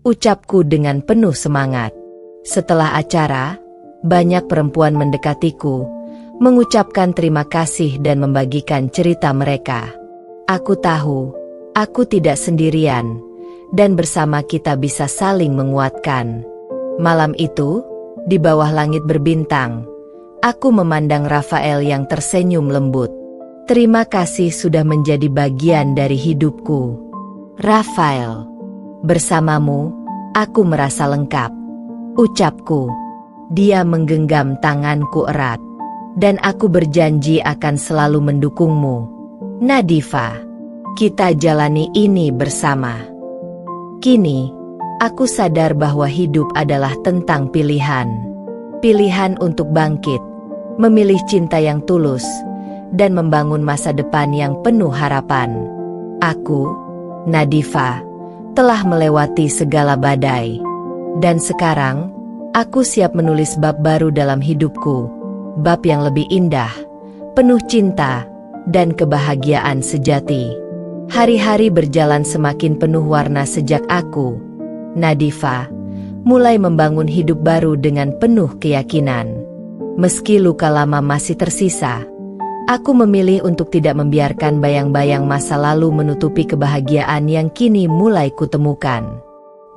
Speaker 1: Ucapku dengan penuh semangat. Setelah acara, banyak perempuan mendekatiku, mengucapkan terima kasih dan membagikan cerita mereka. Aku tahu, aku tidak sendirian, dan bersama kita bisa saling menguatkan. Malam itu, di bawah langit berbintang, aku memandang Rafael yang tersenyum lembut. Terima kasih sudah menjadi bagian dari hidupku, Rafael. Bersamamu, aku merasa lengkap, ucapku. Dia menggenggam tanganku erat, dan aku berjanji akan selalu mendukungmu, Nadifa. Kita jalani ini bersama. Kini, aku sadar bahwa hidup adalah tentang pilihan. Pilihan untuk bangkit, memilih cinta yang tulus, dan membangun masa depan yang penuh harapan. Aku, Nadifa, telah melewati segala badai. Dan sekarang, aku siap menulis bab baru dalam hidupku. Bab yang lebih indah, penuh cinta, dan kebahagiaan sejati. Hari-hari berjalan semakin penuh warna sejak aku, Nadifa, mulai membangun hidup baru dengan penuh keyakinan. Meski luka lama masih tersisa, aku memilih untuk tidak membiarkan bayang-bayang masa lalu menutupi kebahagiaan yang kini mulai kutemukan.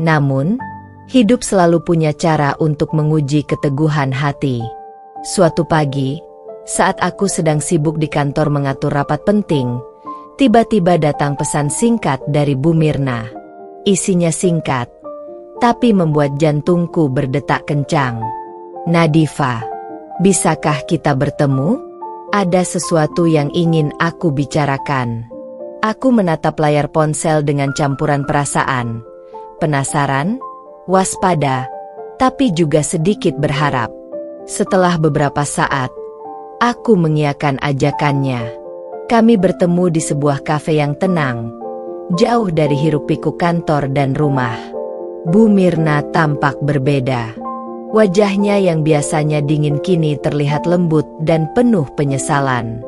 Speaker 1: Namun, hidup selalu punya cara untuk menguji keteguhan hati. Suatu pagi, saat aku sedang sibuk di kantor mengatur rapat penting, tiba-tiba datang pesan singkat dari Bu Mirna. Isinya singkat, tapi membuat jantungku berdetak kencang. Nadifa, bisakah kita bertemu? Ada sesuatu yang ingin aku bicarakan. Aku menatap layar ponsel dengan campuran perasaan, penasaran, waspada, tapi juga sedikit berharap. Setelah beberapa saat, aku mengiyakan ajakannya. Kami bertemu di sebuah kafe yang tenang, jauh dari hiruk-pikuk kantor dan rumah. Bu Mirna tampak berbeda. Wajahnya yang biasanya dingin kini terlihat lembut dan penuh penyesalan.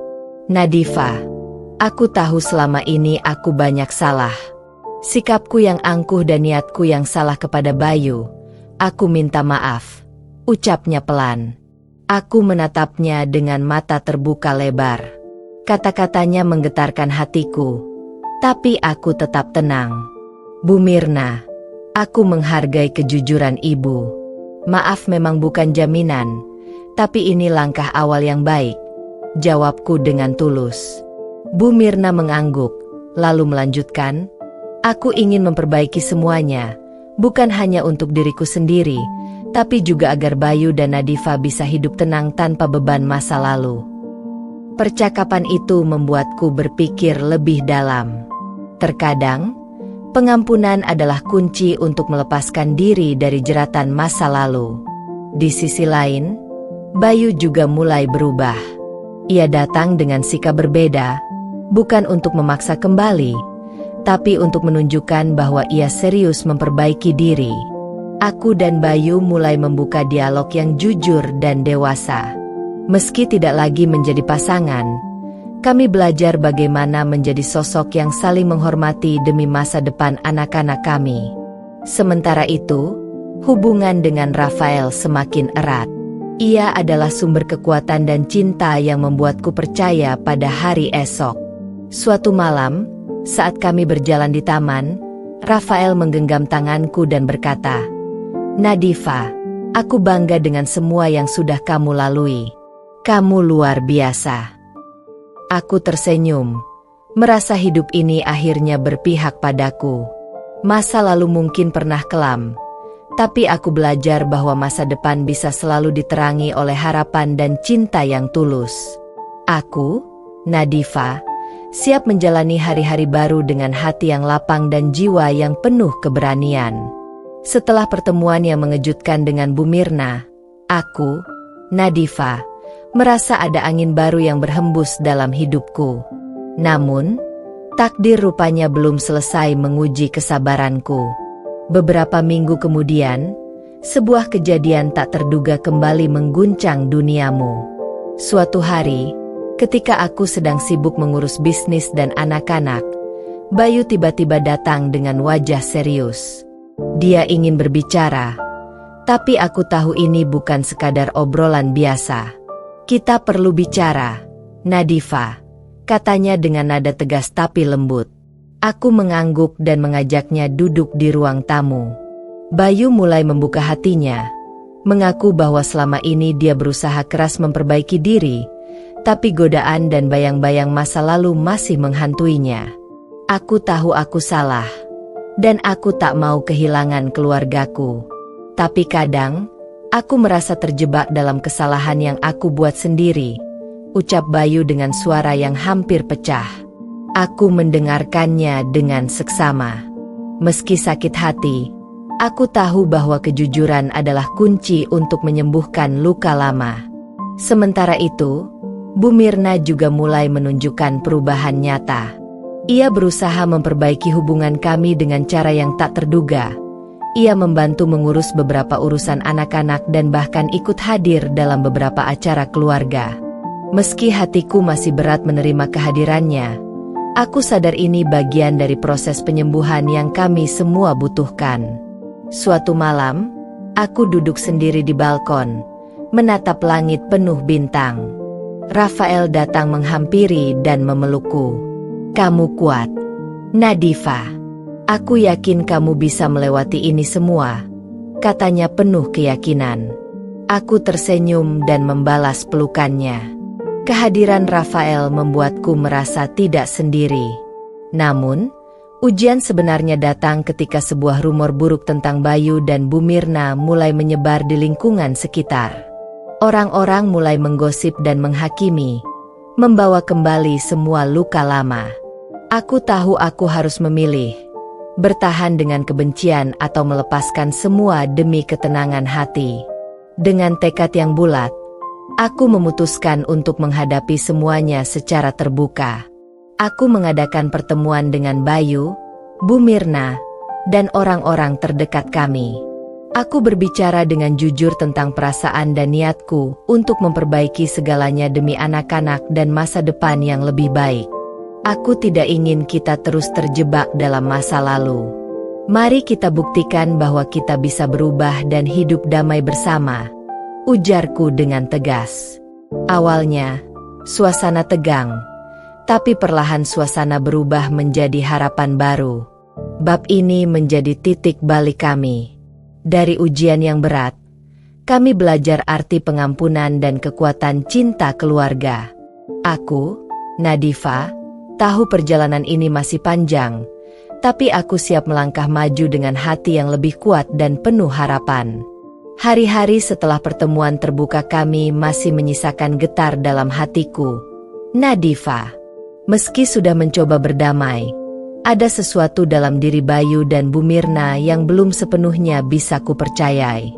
Speaker 1: Nadifa, aku tahu selama ini aku banyak salah. Sikapku yang angkuh dan niatku yang salah kepada Bayu. Aku minta maaf, ucapnya pelan. Aku menatapnya dengan mata terbuka lebar. Kata-katanya menggetarkan hatiku, tapi aku tetap tenang. Bu Mirna, aku menghargai kejujuran ibu. Maaf memang bukan jaminan, tapi ini langkah awal yang baik, jawabku dengan tulus. Bu Mirna mengangguk, lalu melanjutkan, aku ingin memperbaiki semuanya, bukan hanya untuk diriku sendiri, tapi juga agar Bayu dan Nadifa bisa hidup tenang tanpa beban masa lalu. Percakapan itu membuatku berpikir lebih dalam. Terkadang, pengampunan adalah kunci untuk melepaskan diri dari jeratan masa lalu. Di sisi lain, Bayu juga mulai berubah. Ia datang dengan sikap berbeda, bukan untuk memaksa kembali, tapi untuk menunjukkan bahwa ia serius memperbaiki diri. Aku dan Bayu mulai membuka dialog yang jujur dan dewasa. Meski tidak lagi menjadi pasangan, kami belajar bagaimana menjadi sosok yang saling menghormati demi masa depan anak-anak kami. Sementara itu, hubungan dengan Rafael semakin erat. Ia adalah sumber kekuatan dan cinta yang membuatku percaya pada hari esok. Suatu malam, saat kami berjalan di taman, Rafael menggenggam tanganku dan berkata, Nadifa, aku bangga dengan semua yang sudah kamu lalui. Kamu luar biasa. Aku tersenyum, merasa hidup ini akhirnya berpihak padaku. Masa lalu mungkin pernah kelam, tapi aku belajar bahwa masa depan bisa selalu diterangi oleh harapan dan cinta yang tulus. Aku, Nadifa, siap menjalani hari-hari baru dengan hati yang lapang dan jiwa yang penuh keberanian. Setelah pertemuan yang mengejutkan dengan Bu Mirna, aku, Nadifa, merasa ada angin baru yang berhembus dalam hidupku. Namun, takdir rupanya belum selesai menguji kesabaranku. Beberapa minggu kemudian, Sebuah kejadian tak terduga kembali mengguncang duniamu. Suatu hari, ketika aku sedang sibuk mengurus bisnis dan anak-anak, Bayu tiba-tiba datang dengan wajah serius. Dia ingin berbicara, tapi aku tahu ini bukan sekadar obrolan biasa. Kita perlu bicara, Nadifa, katanya dengan nada tegas tapi lembut. Aku mengangguk dan mengajaknya duduk di ruang tamu. Bayu mulai membuka hatinya, mengaku bahwa selama ini dia berusaha keras memperbaiki diri, tapi godaan dan bayang-bayang masa lalu masih menghantuinya. Aku tahu aku salah, dan aku tak mau kehilangan keluargaku. Tapi kadang, aku merasa terjebak dalam kesalahan yang aku buat sendiri, ucap Bayu dengan suara yang hampir pecah. Aku mendengarkannya dengan seksama. Meski sakit hati, aku tahu bahwa kejujuran adalah kunci untuk menyembuhkan luka lama. Sementara itu, Bu Mirna juga mulai menunjukkan perubahan nyata. Ia berusaha memperbaiki hubungan kami dengan cara yang tak terduga. Ia membantu mengurus beberapa urusan anak-anak dan bahkan ikut hadir dalam beberapa acara keluarga. Meski hatiku masih berat menerima kehadirannya, aku sadar ini bagian dari proses penyembuhan yang kami semua butuhkan. Suatu malam, aku duduk sendiri di balkon, menatap langit penuh bintang. Rafael datang menghampiri dan memelukku. Kamu kuat, Nadifa. Aku yakin kamu bisa melewati ini semua, katanya penuh keyakinan. Aku tersenyum dan membalas pelukannya. Kehadiran Rafael membuatku merasa tidak sendiri. Namun, ujian sebenarnya datang ketika sebuah rumor buruk tentang Bayu dan Bu Mirna mulai menyebar di lingkungan sekitar. Orang-orang mulai menggosip dan menghakimi, membawa kembali semua luka lama. Aku tahu aku harus memilih, bertahan dengan kebencian atau melepaskan semua demi ketenangan hati. Dengan tekad yang bulat, aku memutuskan untuk menghadapi semuanya secara terbuka. Aku mengadakan pertemuan dengan Bayu, Bu Mirna, dan orang-orang terdekat kami. Aku berbicara dengan jujur tentang perasaan dan niatku untuk memperbaiki segalanya demi anak-anak dan masa depan yang lebih baik. Aku tidak ingin kita terus terjebak dalam masa lalu. Mari kita buktikan bahwa kita bisa berubah dan hidup damai bersama, ujarku dengan tegas. Awalnya, suasana tegang, tapi perlahan suasana berubah menjadi harapan baru. Bab ini menjadi titik balik kami. Dari ujian yang berat, kami belajar arti pengampunan dan kekuatan cinta keluarga. Aku, Nadifa, tahu perjalanan ini masih panjang, tapi aku siap melangkah maju dengan hati yang lebih kuat dan penuh harapan. Hari-hari setelah pertemuan terbuka kami masih menyisakan getar dalam hatiku. Nadifa, meski sudah mencoba berdamai, ada sesuatu dalam diri Bayu dan Bu Mirna yang belum sepenuhnya bisa kupercayai.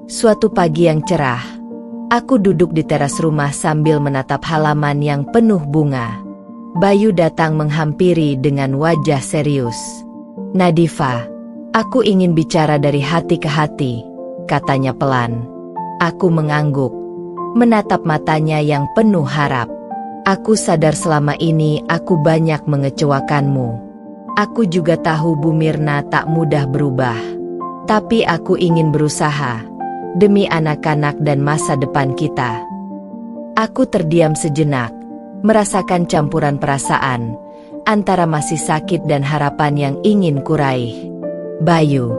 Speaker 1: Suatu pagi yang cerah, aku duduk di teras rumah sambil menatap halaman yang penuh bunga. Bayu datang menghampiri dengan wajah serius. Nadifa, aku ingin bicara dari hati ke hati, katanya pelan. Aku mengangguk, menatap matanya yang penuh harap. Aku sadar selama ini aku banyak mengecewakanmu. Aku juga tahu Bu Mirna tak mudah berubah. Tapi aku ingin berusaha, demi anak-anak dan masa depan kita. Aku terdiam sejenak, merasakan campuran perasaan, antara masih sakit dan harapan yang ingin kuraih. Bayu,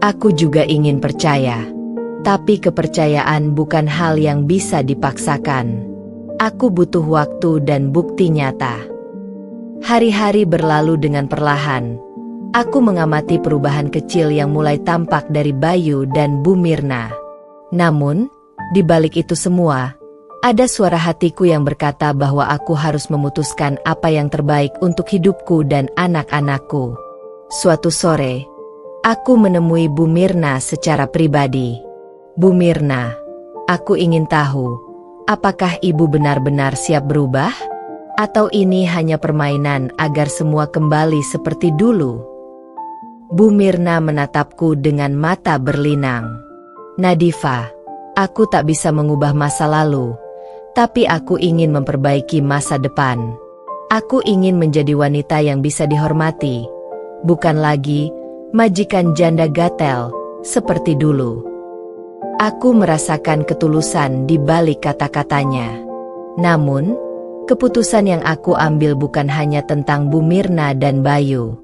Speaker 1: aku juga ingin percaya. Tapi kepercayaan bukan hal yang bisa dipaksakan. Aku butuh waktu dan bukti nyata. Hari-hari berlalu dengan perlahan. Aku mengamati perubahan kecil yang mulai tampak dari Bayu dan Bu Mirna. Namun, di balik itu semua, ada suara hatiku yang berkata bahwa aku harus memutuskan apa yang terbaik untuk hidupku dan anak-anakku. Suatu sore, aku menemui Bu Mirna secara pribadi. Bu Mirna, aku ingin tahu, apakah ibu benar-benar siap berubah? Atau ini hanya permainan agar semua kembali seperti dulu? Bu Mirna menatapku dengan mata berlinang. Nadifa, aku tak bisa mengubah masa lalu, tapi aku ingin memperbaiki masa depan. Aku ingin menjadi wanita yang bisa dihormati, bukan lagi majikan janda gatel seperti dulu. Aku merasakan ketulusan di balik kata-katanya. Namun, keputusan yang aku ambil bukan hanya tentang Bu Mirna dan Bayu.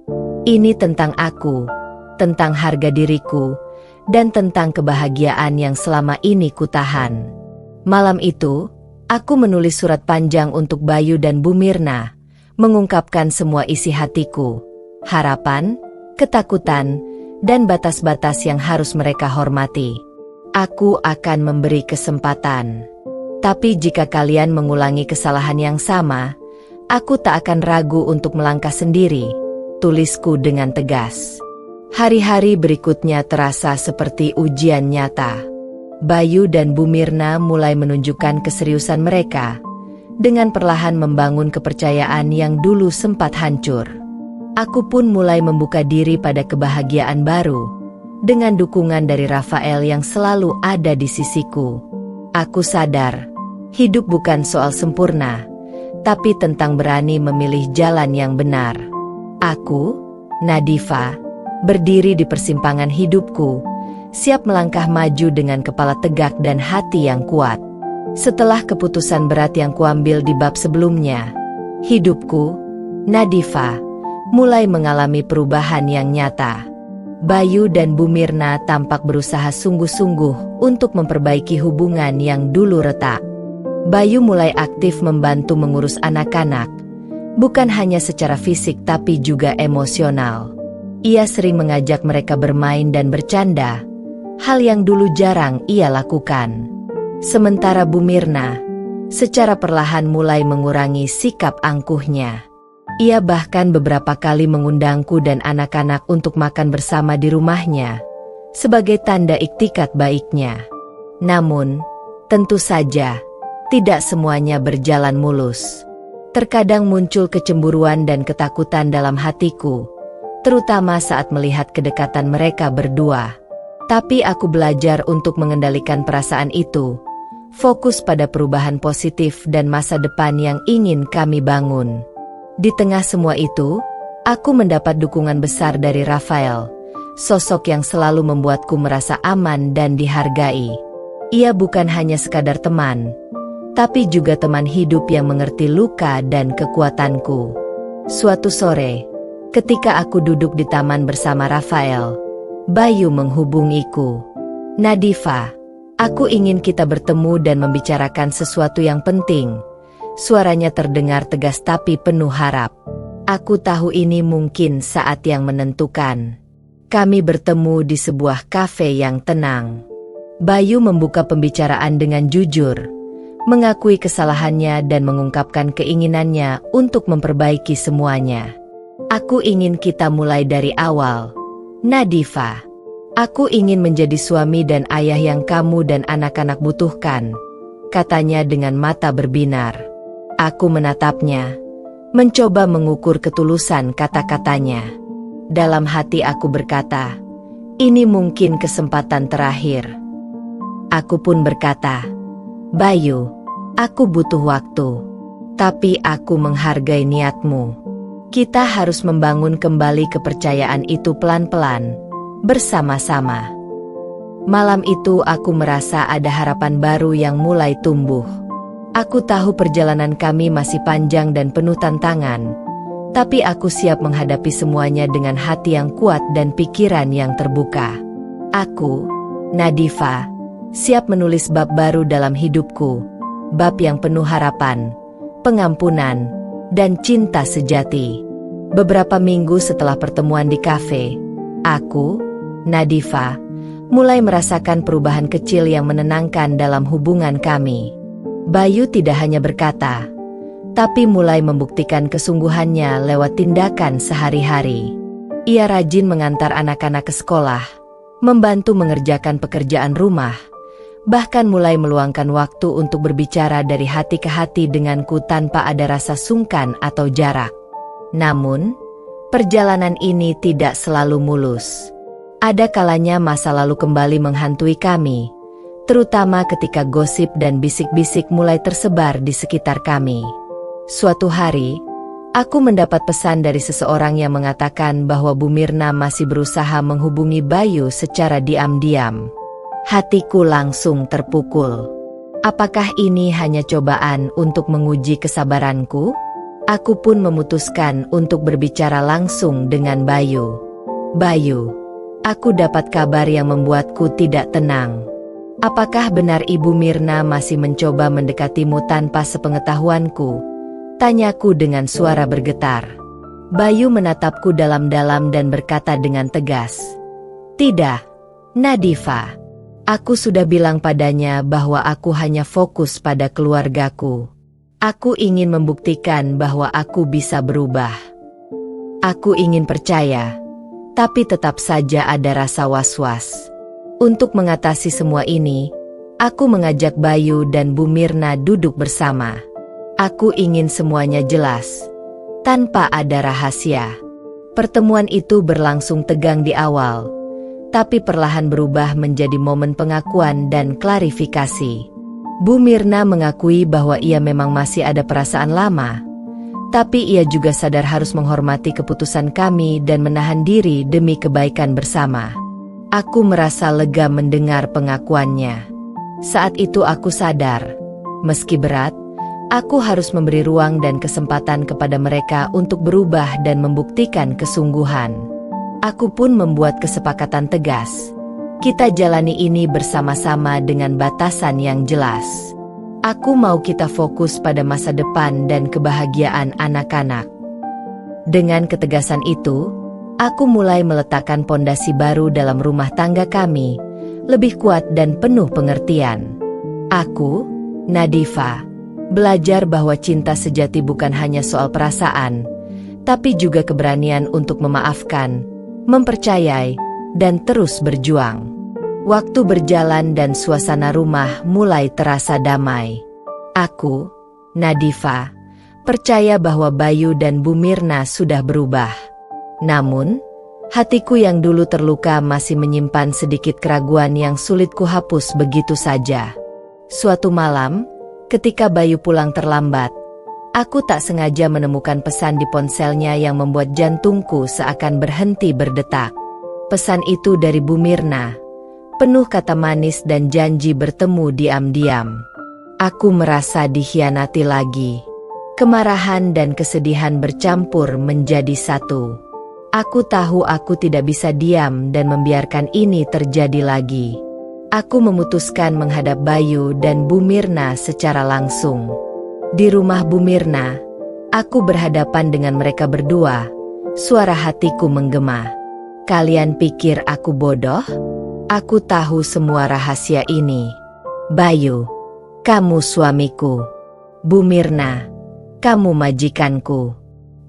Speaker 1: Ini tentang aku, tentang harga diriku, dan tentang kebahagiaan yang selama ini kutahan. Malam itu, aku menulis surat panjang untuk Bayu dan Bu Mirna, mengungkapkan semua isi hatiku, harapan, ketakutan, dan batas-batas yang harus mereka hormati. Aku akan memberi kesempatan. Tapi jika kalian mengulangi kesalahan yang sama, aku tak akan ragu untuk melangkah sendiri, tulisku dengan tegas. Hari-hari berikutnya terasa seperti ujian nyata. Bayu dan Bu Mirna mulai menunjukkan keseriusan mereka, dengan perlahan membangun kepercayaan yang dulu sempat hancur. Aku pun mulai membuka diri pada kebahagiaan baru, dengan dukungan dari Rafael yang selalu ada di sisiku. Aku sadar, hidup bukan soal sempurna, tapi tentang berani memilih jalan yang benar. Aku, Nadifa, berdiri di persimpangan hidupku, siap melangkah maju dengan kepala tegak dan hati yang kuat. Setelah keputusan berat yang kuambil di bab sebelumnya, hidupku, Nadifa, mulai mengalami perubahan yang nyata. Bayu dan Bu Mirna tampak berusaha sungguh-sungguh untuk memperbaiki hubungan yang dulu retak. Bayu mulai aktif membantu mengurus anak-anak, bukan hanya secara fisik tapi juga emosional. Ia sering mengajak mereka bermain dan bercanda, hal yang dulu jarang ia lakukan. Sementara Bu Mirna, secara perlahan mulai mengurangi sikap angkuhnya. Ia bahkan beberapa kali mengundangku dan anak-anak untuk makan bersama di rumahnya, sebagai tanda iktikat baiknya. Namun, tentu saja, tidak semuanya berjalan mulus. Terkadang muncul kecemburuan dan ketakutan dalam hatiku, terutama saat melihat kedekatan mereka berdua. Tapi aku belajar untuk mengendalikan perasaan itu, fokus pada perubahan positif dan masa depan yang ingin kami bangun. Di tengah semua itu, aku mendapat dukungan besar dari Rafael, sosok yang selalu membuatku merasa aman dan dihargai. Ia bukan hanya sekadar teman, tapi juga teman hidup yang mengerti luka dan kekuatanku. Suatu sore, ketika aku duduk di taman bersama Rafael, Bayu menghubungiku. Nadifa, aku ingin kita bertemu dan membicarakan sesuatu yang penting. Suaranya terdengar tegas tapi penuh harap. Aku tahu ini mungkin saat yang menentukan. Kami bertemu di sebuah kafe yang tenang. Bayu membuka pembicaraan dengan jujur, mengakui kesalahannya dan mengungkapkan keinginannya untuk memperbaiki semuanya. Aku ingin kita mulai dari awal, Nadifa. Aku ingin menjadi suami dan ayah yang kamu dan anak-anak butuhkan, katanya dengan mata berbinar. Aku menatapnya, mencoba mengukur ketulusan kata-katanya. Dalam hati aku berkata, ini mungkin kesempatan terakhir. Aku pun berkata, Bayu, aku butuh waktu, tapi aku menghargai niatmu. Kita harus membangun kembali kepercayaan itu pelan-pelan, bersama-sama. Malam itu aku merasa ada harapan baru yang mulai tumbuh. Aku tahu perjalanan kami masih panjang dan penuh tantangan, tapi aku siap menghadapi semuanya dengan hati yang kuat dan pikiran yang terbuka. Aku, Nadifa, siap menulis bab baru dalam hidupku, bab yang penuh harapan, pengampunan, dan cinta sejati. Beberapa minggu setelah pertemuan di kafe, aku, Nadifa, mulai merasakan perubahan kecil yang menenangkan dalam hubungan kami. Bayu tidak hanya berkata, tapi mulai membuktikan kesungguhannya lewat tindakan sehari-hari. Ia rajin mengantar anak-anak ke sekolah, membantu mengerjakan pekerjaan rumah, bahkan mulai meluangkan waktu untuk berbicara dari hati ke hati denganku tanpa ada rasa sungkan atau jarak. Namun, perjalanan ini tidak selalu mulus. Ada kalanya masa lalu kembali menghantui kami, terutama ketika gosip dan bisik-bisik mulai tersebar di sekitar kami. Suatu hari, aku mendapat pesan dari seseorang yang mengatakan bahwa Bu Mirna masih berusaha menghubungi Bayu secara diam-diam. Hatiku langsung terpukul. Apakah ini hanya cobaan untuk menguji kesabaranku? Aku pun memutuskan untuk berbicara langsung dengan Bayu. Bayu, aku dapat kabar yang membuatku tidak tenang. Apakah benar Ibu Mirna masih mencoba mendekatimu tanpa sepengetahuanku? Tanyaku dengan suara bergetar. Bayu menatapku dalam-dalam dan berkata dengan tegas. Tidak, Nadifa. Aku sudah bilang padanya bahwa aku hanya fokus pada keluargaku. Aku ingin membuktikan bahwa aku bisa berubah. Aku ingin percaya, tapi tetap saja ada rasa was-was. Untuk mengatasi semua ini, aku mengajak Bayu dan Bu Mirna duduk bersama. Aku ingin semuanya jelas, tanpa ada rahasia. Pertemuan itu berlangsung tegang di awal, tapi perlahan berubah menjadi momen pengakuan dan klarifikasi. Bu Mirna mengakui bahwa ia memang masih ada perasaan lama, tapi ia juga sadar harus menghormati keputusan kami dan menahan diri demi kebaikan bersama. Aku merasa lega mendengar pengakuannya. Saat itu aku sadar, meski berat, aku harus memberi ruang dan kesempatan kepada mereka untuk berubah dan membuktikan kesungguhan. Aku pun membuat kesepakatan tegas. Kita jalani ini bersama-sama dengan batasan yang jelas. Aku mau kita fokus pada masa depan dan kebahagiaan anak-anak. Dengan ketegasan itu, aku mulai meletakkan pondasi baru dalam rumah tangga kami, lebih kuat dan penuh pengertian. Aku, Nadifa, belajar bahwa cinta sejati bukan hanya soal perasaan, tapi juga keberanian untuk memaafkan, mempercayai, dan terus berjuang. Waktu berjalan dan suasana rumah mulai terasa damai. Aku, Nadifa, percaya bahwa Bayu dan Bu Mirna sudah berubah. Namun, hatiku yang dulu terluka masih menyimpan sedikit keraguan yang sulit kuhapus begitu saja. Suatu malam, ketika Bayu pulang terlambat, aku tak sengaja menemukan pesan di ponselnya yang membuat jantungku seakan berhenti berdetak. Pesan itu dari Bu Mirna, penuh kata manis dan janji bertemu diam-diam. Aku merasa dikhianati lagi. Kemarahan dan kesedihan bercampur menjadi satu. Aku tahu aku tidak bisa diam dan membiarkan ini terjadi lagi. Aku memutuskan menghadap Bayu dan Bu Mirna secara langsung. Di rumah Bu Mirna, aku berhadapan dengan mereka berdua. Suara hatiku menggema. Kalian pikir aku bodoh? Aku tahu semua rahasia ini. Bayu, kamu suamiku. Bu Mirna, kamu majikanku.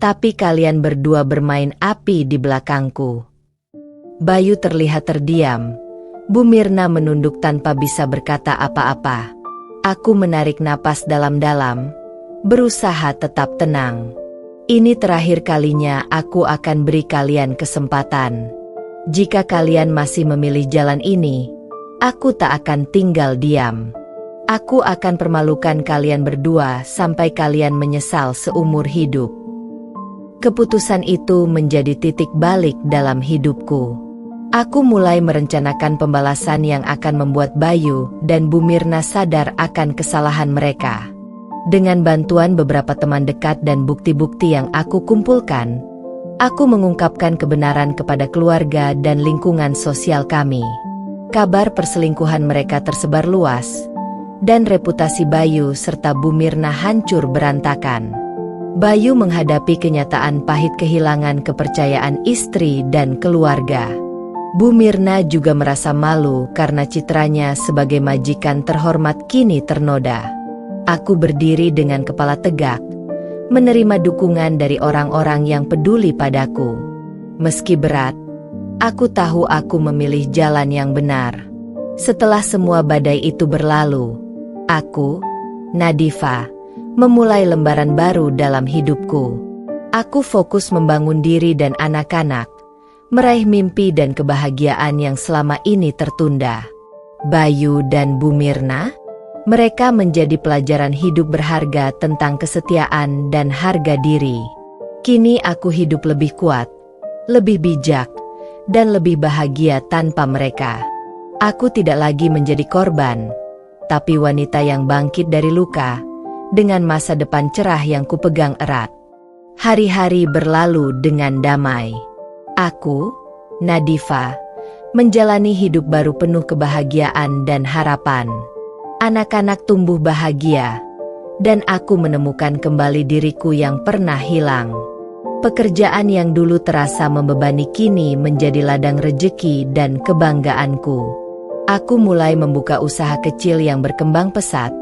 Speaker 1: Tapi kalian berdua bermain api di belakangku. Bayu terlihat terdiam. Bu Mirna menunduk tanpa bisa berkata apa-apa. Aku menarik napas dalam-dalam, berusaha tetap tenang. Ini terakhir kalinya aku akan beri kalian kesempatan. Jika kalian masih memilih jalan ini, aku tak akan tinggal diam. Aku akan permalukan kalian berdua sampai kalian menyesal seumur hidup. Keputusan itu menjadi titik balik dalam hidupku. Aku mulai merencanakan pembalasan yang akan membuat Bayu dan Bu Mirna sadar akan kesalahan mereka. Dengan bantuan beberapa teman dekat dan bukti-bukti yang aku kumpulkan, aku mengungkapkan kebenaran kepada keluarga dan lingkungan sosial kami. Kabar perselingkuhan mereka tersebar luas, dan reputasi Bayu serta Bu Mirna hancur berantakan. Bayu menghadapi kenyataan pahit kehilangan kepercayaan istri dan keluarga. Bu Mirna juga merasa malu karena citranya sebagai majikan terhormat kini ternoda. Aku berdiri dengan kepala tegak, menerima dukungan dari orang-orang yang peduli padaku. Meski berat, aku tahu aku memilih jalan yang benar. Setelah semua badai itu berlalu, aku, Nadifa, memulai lembaran baru dalam hidupku. Aku fokus membangun diri dan anak-anak, meraih mimpi dan kebahagiaan yang selama ini tertunda. Bayu dan Bu Mirna, mereka menjadi pelajaran hidup berharga tentang kesetiaan dan harga diri. Kini aku hidup lebih kuat, lebih bijak, dan lebih bahagia tanpa mereka. Aku tidak lagi menjadi korban, tapi wanita yang bangkit dari luka, dengan masa depan cerah yang kupegang erat. Hari-hari berlalu dengan damai. Aku, Nadifa, menjalani hidup baru penuh kebahagiaan dan harapan. Anak-anak tumbuh bahagia, dan aku menemukan kembali diriku yang pernah hilang. Pekerjaan yang dulu terasa membebani kini menjadi ladang rejeki dan kebanggaanku. Aku mulai membuka usaha kecil yang berkembang pesat,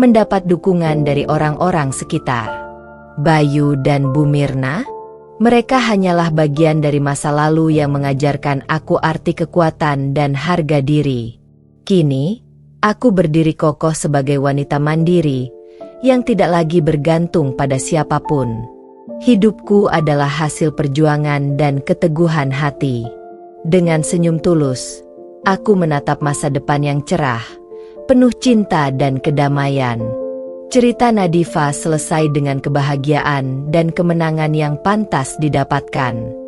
Speaker 1: mendapat dukungan dari orang-orang sekitar. Bayu dan Bu Mirna, mereka hanyalah bagian dari masa lalu yang mengajarkan aku arti kekuatan dan harga diri. Kini, aku berdiri kokoh sebagai wanita mandiri, yang tidak lagi bergantung pada siapapun. Hidupku adalah hasil perjuangan dan keteguhan hati. Dengan senyum tulus, aku menatap masa depan yang cerah, penuh cinta dan kedamaian. Cerita Nadifa selesai dengan kebahagiaan dan kemenangan yang pantas didapatkan.